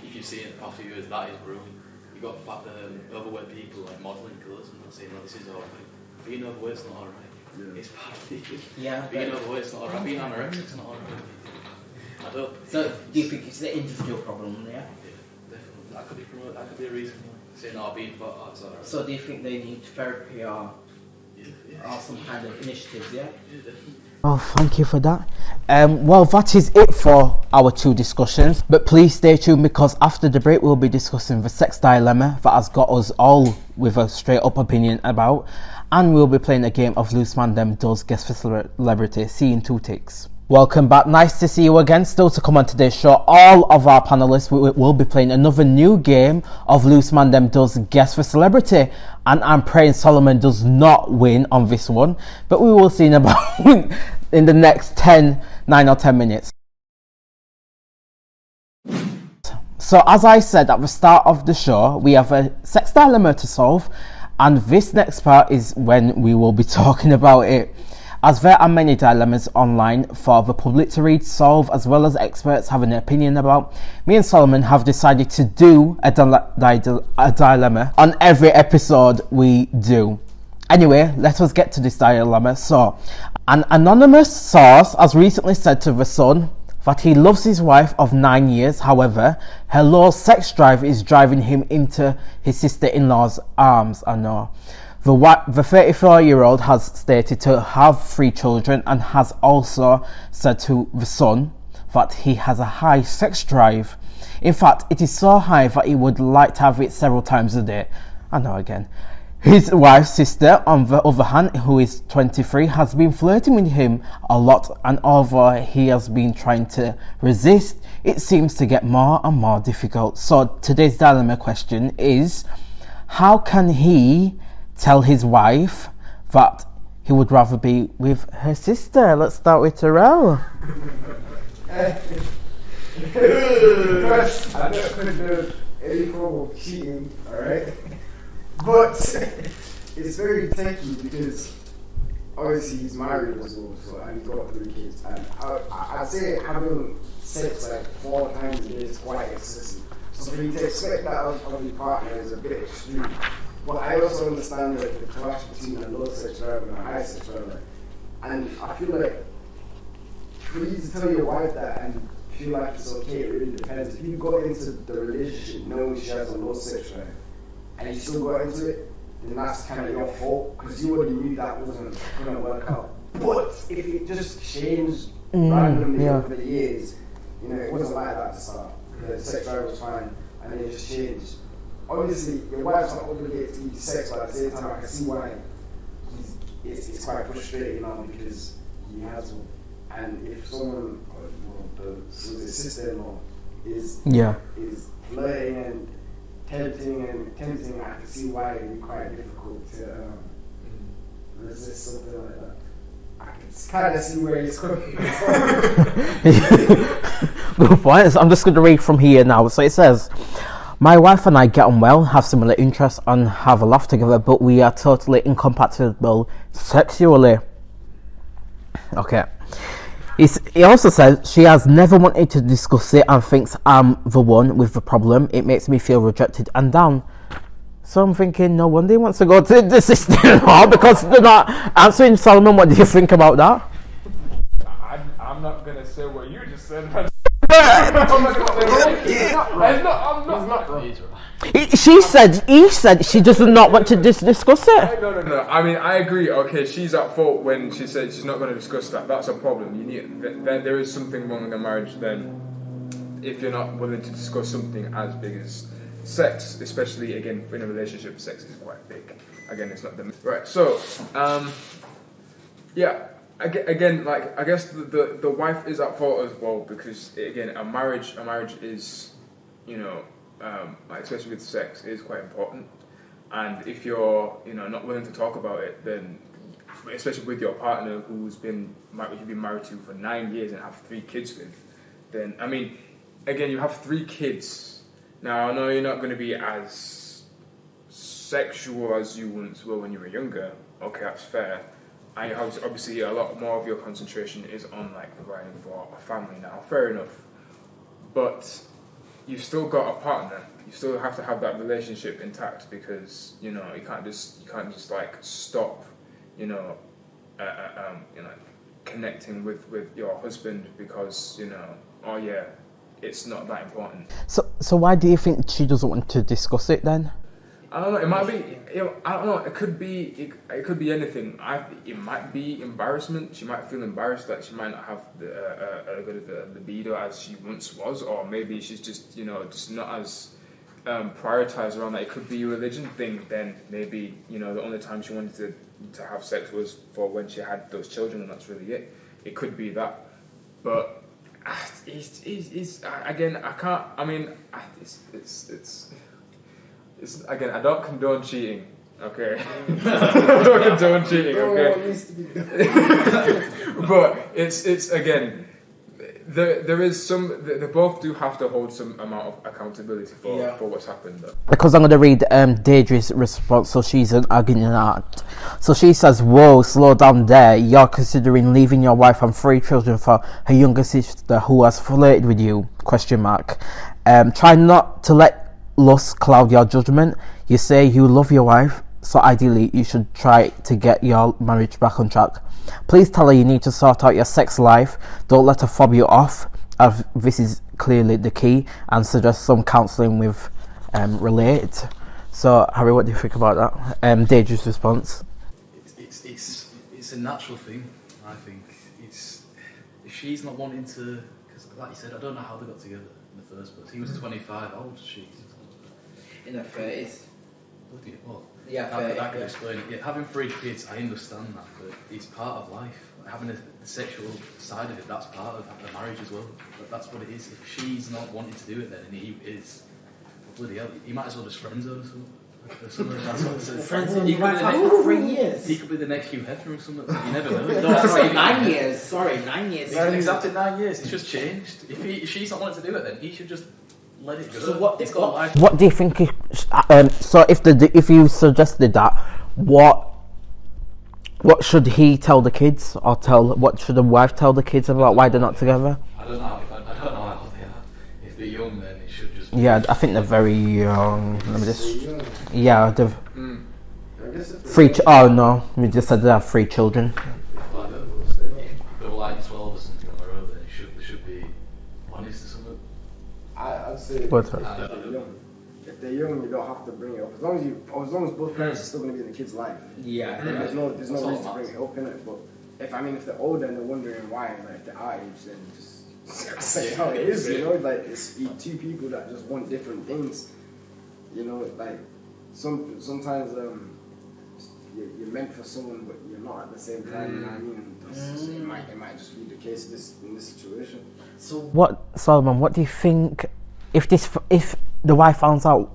If you see it in the past few years, that is growing. You got fat, overweight people like modelling clothes and saying, "No, this is alright." Being overweight's not alright. Yeah. It's bad. Yeah. Being overweight's not alright. Being anorexic's not alright. I don't. So, do you think it's the individual problem? Yeah. Definitely. That could be a reason why. Saying, "No, being fat, that's alright." So, do you think they need therapy or some kind of initiatives? Yeah. Yeah, definitely. Oh, thank you for that. Well, that is it for our 2 discussions. But please stay tuned, because after the break, we'll be discussing the sex dilemma that has got us all with a straight up opinion about. And we'll be playing a game of Loose Mandem does Guess for Celebrity, seeing 2 ticks. Welcome back. Nice to see you again. Still to come on today's show, all of our panellists will be playing another new game of Loose Mandem does Guess for Celebrity. And I'm praying Solomon does not win on this one. But we will see in the next 9 or 10 minutes. So as I said at the start of the show, we have a sex dilemma to solve. And this next part is when we will be talking about it. As there are many dilemmas online for the public to read, solve, as well as experts having an opinion about, me and Solomon have decided to do a dilemma on every episode we do. Anyway, let us get to this dilemma. So, an anonymous source has recently said to The Sun that he loves his wife of 9 years. However, her low sex drive is driving him into his sister-in-law's arms. I know. The 34-year-old has stated to have 3 children and has also said to the Sun that he has a high sex drive. In fact, it is so high that he would like to have it several times a day. I know again. His wife's sister, on the other hand, who is 23, has been flirting with him a lot, and although he has been trying to resist, it seems to get more and more difficult. So today's dilemma question is, how can he tell his wife that he would rather be with her sister? Let's start with Terrell. First, I don't condone any form of cheating, alright? But it's very tricky because obviously he's married as well, so, and he's got 3 kids. And I'd say having sex like 4 times a day is quite excessive. So for you to expect that of your partner is a bit extreme. But I also understand like the clash between a low sex drive and a high sex drive. And I feel like for you to tell your wife that and feel like it's okay, it really depends. If you got into the relationship knowing she has a low sex drive and you still got into it, then that's kind of your fault because you already knew that wasn't going to work out. But if it just changed randomly over the years, you know, it wasn't like that to start. The sex drive was fine and then it just changed. Obviously, your wife's not obligated to give you sex, but at the same time, I can see why it's quite frustrating now because he has one. And if someone, the sister-in-law is flirting and tempting, I can see why it would be quite difficult to resist something like that. I can kind of see where he's coming from. Good point. I'm just going to read from here now. So it says, my wife and I get on well, have similar interests and have a laugh together, but we are totally incompatible sexually. Okay. He also says she has never wanted to discuss it and thinks I'm the one with the problem. It makes me feel rejected and down. So I'm thinking, no wonder he wants to go to the sister-in-law because they're not answering. Solomon, what do you think about that? I'm not going to say what you just said. He said she does not want to discuss it. No. I mean, I agree. Okay, she's at fault when she said she's not going to discuss that. That's a problem. Then there is something wrong in the marriage. Then, if you're not willing to discuss something as big as sex, especially again in a relationship, sex is quite big. Again, it's not the right. So, yeah. Again, like I guess the wife is at fault as well because again, a marriage is, you know, like especially with sex, is quite important. And if you're, you know, not willing to talk about it, then especially with your partner you've been married to for 9 years and have 3 kids with, then I mean, again, you have 3 kids. Now I know you're not going to be as sexual as you once were when you were younger. Okay, that's fair. And obviously a lot more of your concentration is on like providing for a family now. Fair enough. But you've still got a partner. You still have to have that relationship intact because, you know, you can't just like stop, you know, connecting with your husband because, you know, oh yeah, it's not that important. So why do you think she doesn't want to discuss it then? I don't know. It might be. I don't know. It could be. It could be anything. It might be embarrassment. She might feel embarrassed that she might not have a good of the libido as she once was, or maybe she's just, you know, just not as prioritized around that. It could be a religion thing. Then maybe, you know, the only time she wanted to have sex was for when she had those children, and that's really it. It could be that, but it's again. I can't. I mean, it's again, I don't condone cheating, okay? I don't condone cheating, okay? But it's again, there is some. They both do have to hold some amount of accountability for what's happened. Though. Because I'm going to read Deirdre's response. So she's an argument. So she says, "Whoa, slow down there. You're considering leaving your wife and 3 children for her younger sister who has flirted with you? ? Try not to let lust cloud your judgment. You say you love your wife, so ideally you should try to get your marriage back on track. Please tell her you need to sort out your sex life. Don't let her fob you off, as this is clearly the key, and suggest some counselling with Relate." So, Harry, what do you think about that? Deidre's response. It's a natural thing, I think. It's if she's not wanting to, because like you said, I don't know how they got together in the first place. He was 25. How old was she? In her 30s. Bloody what? Yeah, that could explain it. Yeah, having 3 kids, I understand that, but it's part of life. Having the sexual side of it, that's part of a marriage as well. But that's what it is. If she's not wanting to do it, then and he is, well, bloody hell, he might as well just friend zone or something. Friends with your wife for 3 years. He could be the next Hugh Hefner or something. You never know. No, sorry, 9 years. Sorry, 9 years. Exactly 9 years. It's just changed. If she's not wanting to do it, then he should just let it go. So what? It's got life. What do you think? So if you suggested that, what should he tell the kids, or what should the wife tell the kids about why they're not together? I don't know how they are. If they're young, then it should just. Yeah, I think they're very young. Let me just. Yeah, they've. I guess if Three. Oh no, we just said they have 3 children. They're like 12 or something on their own, then they should be honest or something. I'd say What's if they're young. If they're young, you don't have to bring it up. As long as both parents are still going to be in the kid's life. Yeah. There's no reason to bring it up, innit? But if they're older and they're wondering why, like if they're our age, then just say how it is. You know, like it's 2 people that just want different things. You know, like sometimes you're meant for someone, but you're not at the same time. You know what I mean? So it might just be the case in this situation. So What, Solomon? What do you think if the wife finds out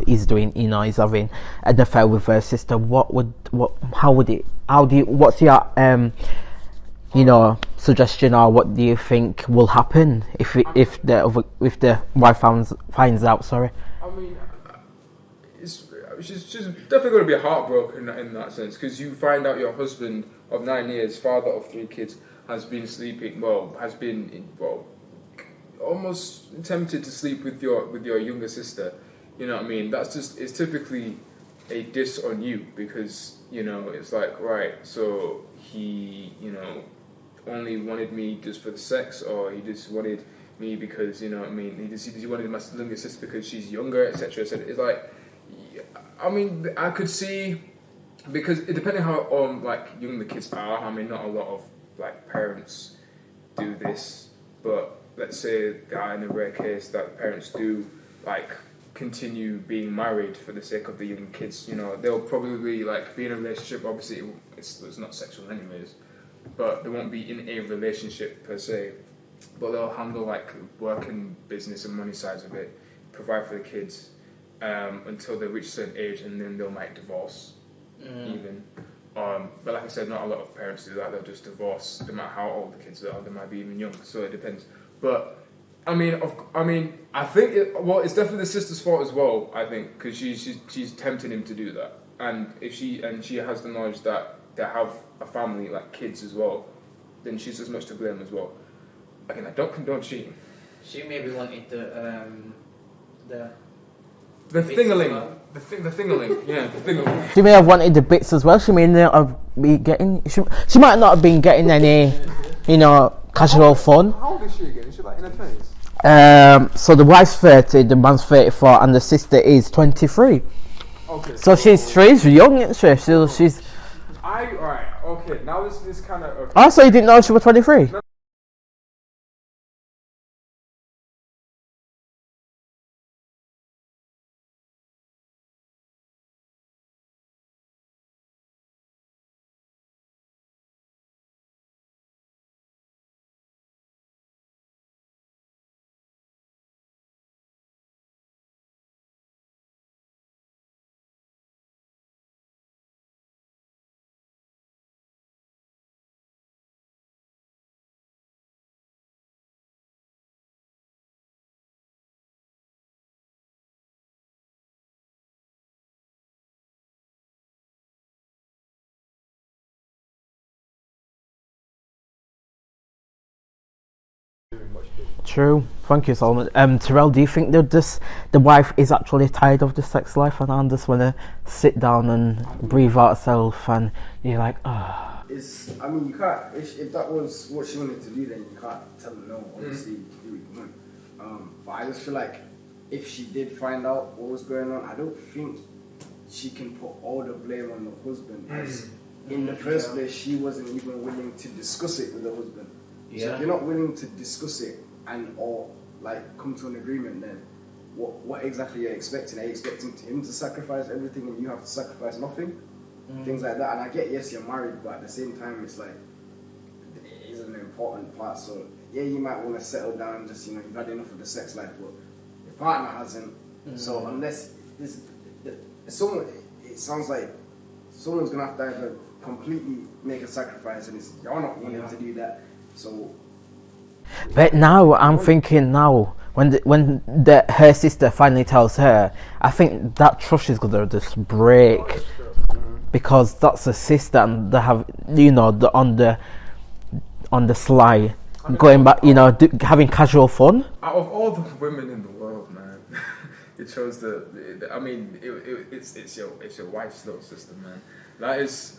he's doing, he's having an affair with her sister? What's your suggestion, or what do you think will happen if the wife finds out? Sorry. I mean, she's definitely going to be heartbroken in that sense, because you find out your husband of 9 years, father of 3 kids, has been almost tempted to sleep with your younger sister. You know what I mean? It's typically a diss on you, because it's like, right, so he only wanted me just for the sex, or he just wanted me because he wanted my younger sister because she's younger, etc. It's like, I mean, I could see, because depending how young the kids are, I mean, not a lot of parents do this, but let's say there are in a rare case that parents do continue being married for the sake of the young kids. They'll probably be in a relationship. Obviously, it's not sexual anyways, but they won't be in a relationship per se. But they'll handle work and business and money sides of it, provide for the kids until they reach a certain age, and then they might divorce even. But like I said, not a lot of parents do that. They'll just divorce no matter how old the kids are. They might be even young, so it depends. But I think it's definitely the sister's fault as well. I think because she's tempting him to do that, and if she has the knowledge that they have a family, kids as well, then she's as much to blame as well. Again, I don't condone cheating. she maybe wanted the thingling. The thingaling, yeah, the thingaling. She may have wanted the bits as well. She may not have been getting. She might not have been getting any, casual fun. How old is she again? Is she in her 20s? So the wife's 30, the man's 34, and the sister is 23. Okay. So she's young, isn't she? She's. Alright. Okay. Now this kind of. Okay. Oh, so you didn't know she was 23? True. Thank you, Solomon. Terrell, do you think that the wife is actually tired of the sex life and just want to sit down and breathe out herself, and you're like, ah? You can't. If that was what she wanted to do, then you can't tell her no. Obviously, you can do what you want. But I just feel like if she did find out what was going on, I don't think she can put all the blame on the husband. As in the first place, she wasn't even willing to discuss it with the husband. So if you're not willing to discuss it or like come to an agreement, then what exactly are you expecting? Are you expecting him to sacrifice everything and you have to sacrifice nothing? Things like that. And I get, yes, you're married, but at the same time, it's like, it is an important part. So yeah, you might want to settle down and just, you've had enough of the sex life, but your partner hasn't. So unless someone, it sounds like someone's going to have to either completely make a sacrifice, and you're not willing to do that. So, but now I'm thinking when her sister finally tells her, I think that trust is gonna just break, because that's a sister and they have on the sly going back, having casual fun. Out of all the women in the world, man, it shows it's your wife's little sister, man. That is,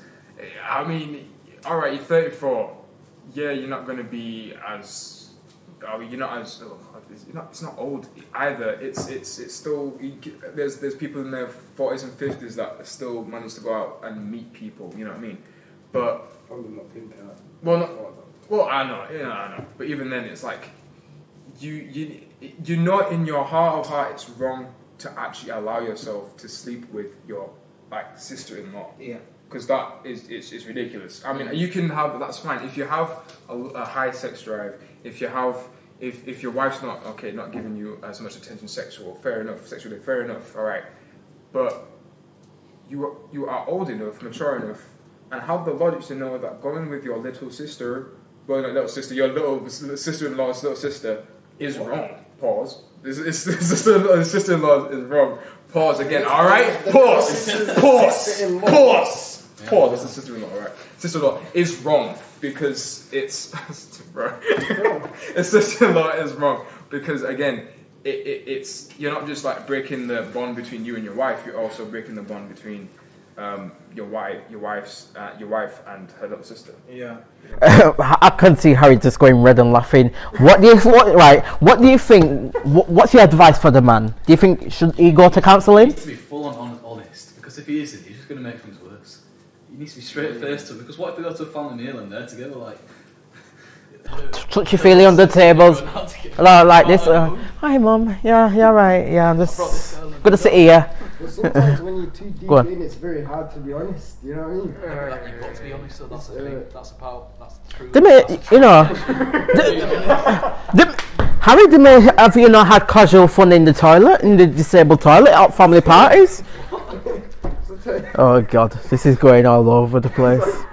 all right, you're 34. Yeah, you're not going to be as, it's not old either. It's still, there's people in their 40s and 50s that still manage to go out and meet people, you know what I mean? But, probably not think that. Well, I know. But even then, it's like, you know in your heart of heart, it's wrong to actually allow yourself to sleep with your, sister-in-law. Yeah. Because that is ridiculous. I mean, you can have, that's fine. If you have a high sex drive, if your wife's not giving you as much attention sexually, fair enough, all right. But you are old enough, mature enough, and have the logic to know that going with your little sister, your little sister-in-law's little sister is wrong. Pause. Sister-in-law is wrong. Pause again. All right. Pause. That's the sister-in-law, right? Sister-in-law is wrong because it's sister-in-law is wrong because again, it's you're not just breaking the bond between you and your wife. You're also breaking the bond between your wife and her little sister. Yeah. I can see Harry just going red and laughing. What do you think? What's your advice for the man? Do you think should he go to counselling? He needs to be full on honest, because if he isn't, he's just going to make things worse. He needs to be straight faced to him, because what if they go to a family meal and they're together touchy-feely on the tables, like this. Hi, Mum. Yeah, you're right. Yeah, I'm just good to sit here. But sometimes when you're too deep in, it's very hard to be honest. You know what I mean? You've got to be honest. So that's the thing. That's true. Harry, have you not had casual fun in the toilet, in the disabled toilet at family parties? Oh God, this is going all over the place.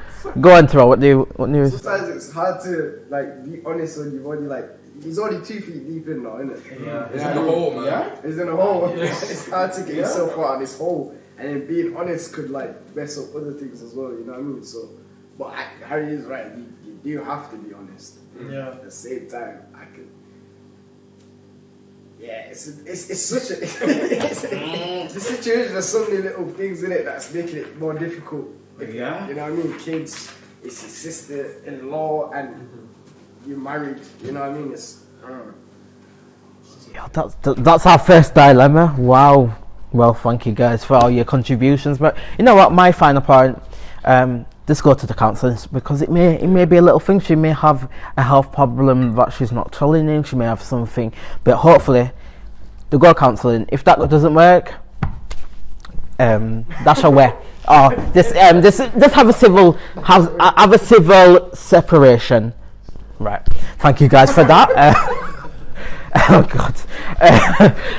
Go on, Terrell. What news? Sometimes it's hard to be honest when you've already he's already 2 feet deep in now, isn't it? Yeah. He's in the hole, man. Yeah? He's in the hole. It's hard to get yourself out of this hole, and then being honest could mess up other things as well. You know what I mean? So, but Harry is right. You do have to be honest. Yeah. At the same time, yeah, it's such a the situation. There's so many little things in it that's making it more difficult. You know what I mean? Kids, it's your sister-in-law, and you're married. You know what I mean? Yeah, that's our first dilemma. Wow. Well, thank you guys for all your contributions. But you know what? My final point. Just go to the counselling, because it may be a little thing. She may have a health problem that she's not telling him. She may have something, but hopefully they go counselling. If that doesn't work, that's a way. Or just have a civil separation. Right. Thank you guys for that. Oh God.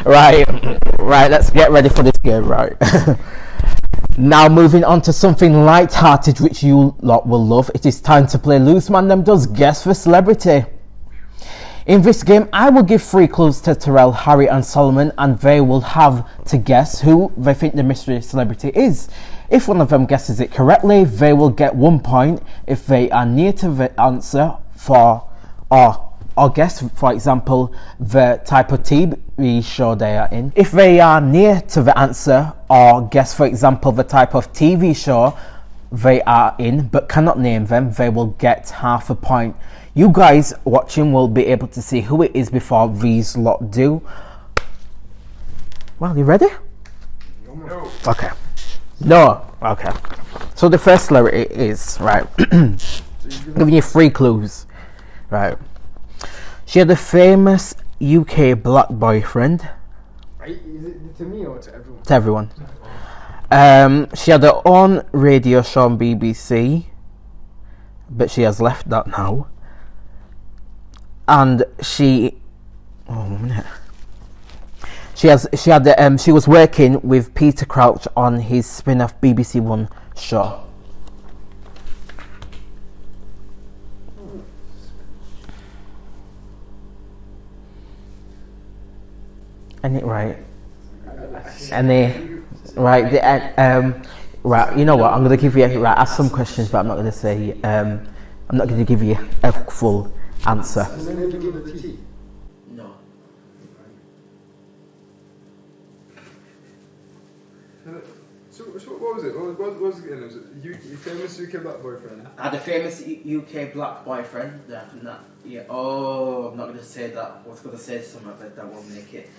Right. Let's get ready for this game. Right. Now moving on to something light-hearted which you lot will love. It is time to play Loose Mandem does Guess the Celebrity. In this game, I will give 3 clues to Terrell, Harry and Solomon, and they will have to guess who they think the mystery celebrity is. If one of them guesses it correctly, they will get 1 point. If they are near to the answer or guess, for example, the type of TV show they are in. If they are near to the answer or guess, for example, the type of TV show they are in but cannot name them, they will get half a point. You guys watching will be able to see who it is before these lot do. Well, you ready? No. Okay. No. Okay. So the first celebrity is, right, giving you 3 clues, right. She had a famous UK black boyfriend. Is it to me or to everyone? To everyone. She had her own radio show on BBC, but she has left that now. And she was working with Peter Crouch on his spin-off BBC One show. Any right? Any right? Right. You know what? I'm gonna give you ask some questions, but I'm not gonna say. I'm not gonna give you a full answer. Does it begin with a T? No. So what was it? What was it again? Was it famous UK black boyfriend? I had a famous UK black boyfriend. Yeah. Oh, I'm not going to say that. I was going to say something, but that won't make it.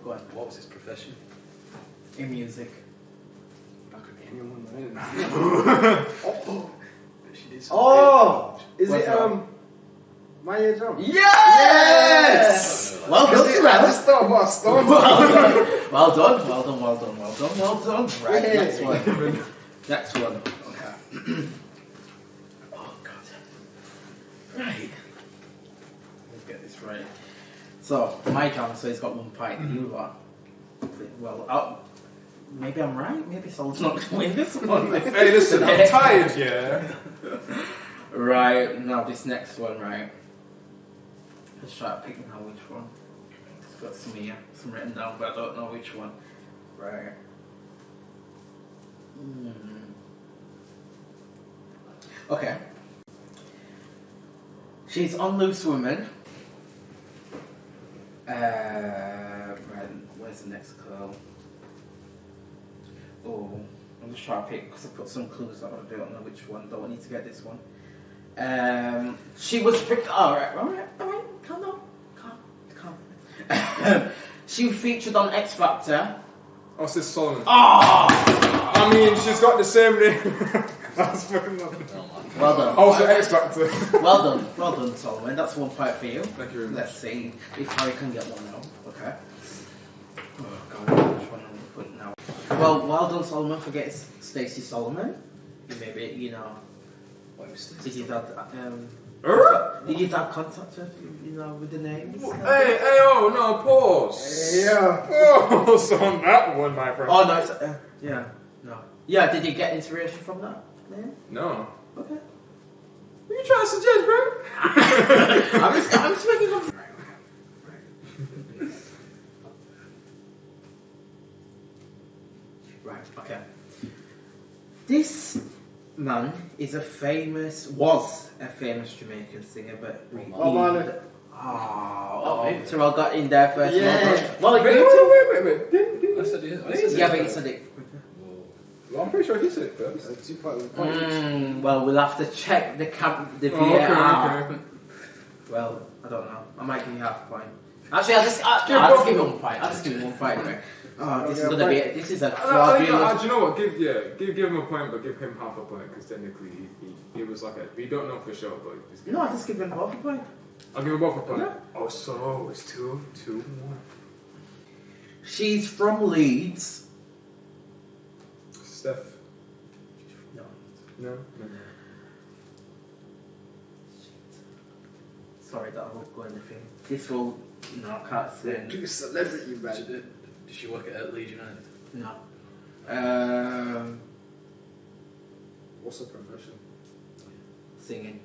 Go on. What was his profession? In music. That could be anyone, right? But she did Oh! Is What's it that? My Age Jump? Yes! Well I done, just thought about Storm. Well done. Right, Yeah. next one. Next one. Okay. Oh God. Right. Let's get this right. So my answer has got 1 point. You are. Well, maybe I'm right. Maybe someone's not going to win this one. Hey, listen, I'm tired, yeah. Right, now this next one, right. Let's try to pick now which one. It's got some here, some written down, but I don't know which one. Right. Okay. She's on Loose Women. Right, where's the next clue? Oh, I'm just trying to pick because I put some clues on. I don't know which one. Don't need to get this one. She was picked. Alright, calm down. Calm. She featured on X Factor. Oh, sis Solomon. Oh! I mean, she's got the same name. That's fucking lovely. Well done. Also X Factor. Well done, Solomon. That's 1 point for you. Thank you very much. Let's see if Harry can get one now. Okay. Oh God, which one am I putting now? Well done, Solomon, for getting Stacey Solomon. Maybe, you know. Did your dad contact her, you know, with the names? Hey, oh, no, pause. Yeah. Pause on that one, my friend. Oh, no, it's, yeah, no. Yeah, did you get inspiration from that name? No. Okay. What are you trying to suggest, bro? I'm just making up. Right, okay. This man was a famous Jamaican singer, but Terrell got in there first. Yeah. Well, Wait. I said it. yeah, but he said it. Well, I'm pretty sure he said it first. Well, we'll have to check the VAR. Okay. Well, I don't know. I might give you half a point. Actually, I'll just give you 1 point. I'll just give you 1 point anyway. Oh, this is gonna be. This is a fraudulent. Do you know what? Give him a point, but give him half a point because technically he was like a. We don't know for sure, but just give No, I'll just give them both a point. I'll give him both a point. Yeah. Oh, so it's 2-1. She's from Leeds. Steph. No. Sorry that I won't go anything. This will. No, I can't say. Do celebrity, man. Did she work at Leeds United? No. What's her profession? Singing.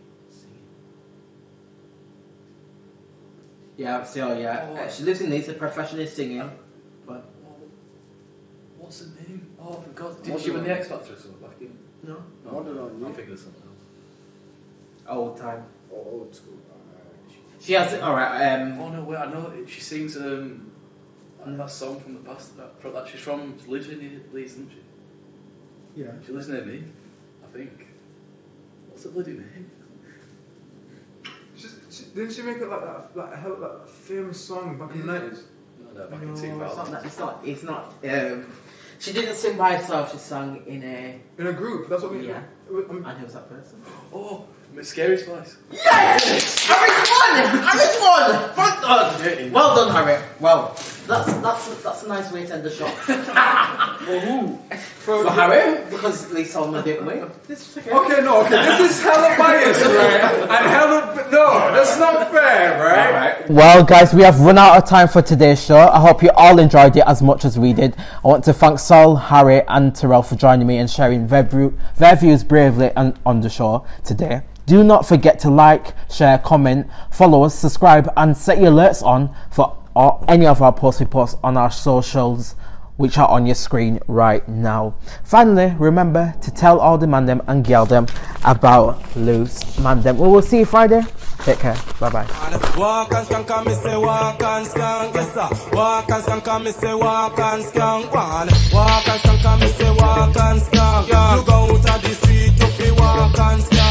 Yeah, still, yeah. She lives in Leeds, a professional singing. But What's her name? Oh, for God. Did she win the X Factor or something back in? no, Modern on you. I'll figure something out. old time. Oh, old school. She has alright. Oh no, wait, I know it. She sings that song from the past. That she's from lives in Leeds, isn't she? Yeah. She lives near me, I think. What's the bloody name? Didn't she make it like that famous song back in the 90s? back in 2000. It's not. She didn't sing by herself. She sang in a group. That's what we. Yeah. And who was that person? Oh, Scary Spice. Yes! Harry's won! Well done, Harry. Well, that's a nice way to end the show. For who? For Harry, because Lisa Holman didn't win. Okay, this is hella biased, right? And that's not fair, right? Well, guys, we have run out of time for today's show. I hope you all enjoyed it as much as we did. I want to thank Sol, Harry, and Terrell for joining me and sharing their views bravely on the show today. Do not forget to like, share, comment, follow us, subscribe, and set your alerts on for any of our posts we post on our socials, which are on your screen right now. Finally, remember to tell all the man them and girl them about Loose Mandem. We will see you Friday. Take care. Bye-bye. Walk and skank and me say walk and skank. Yes sir. Walk and skank and me say walk and skank. Walk and skank and me say walk and skank. You go out of the street, you fi walk and skank.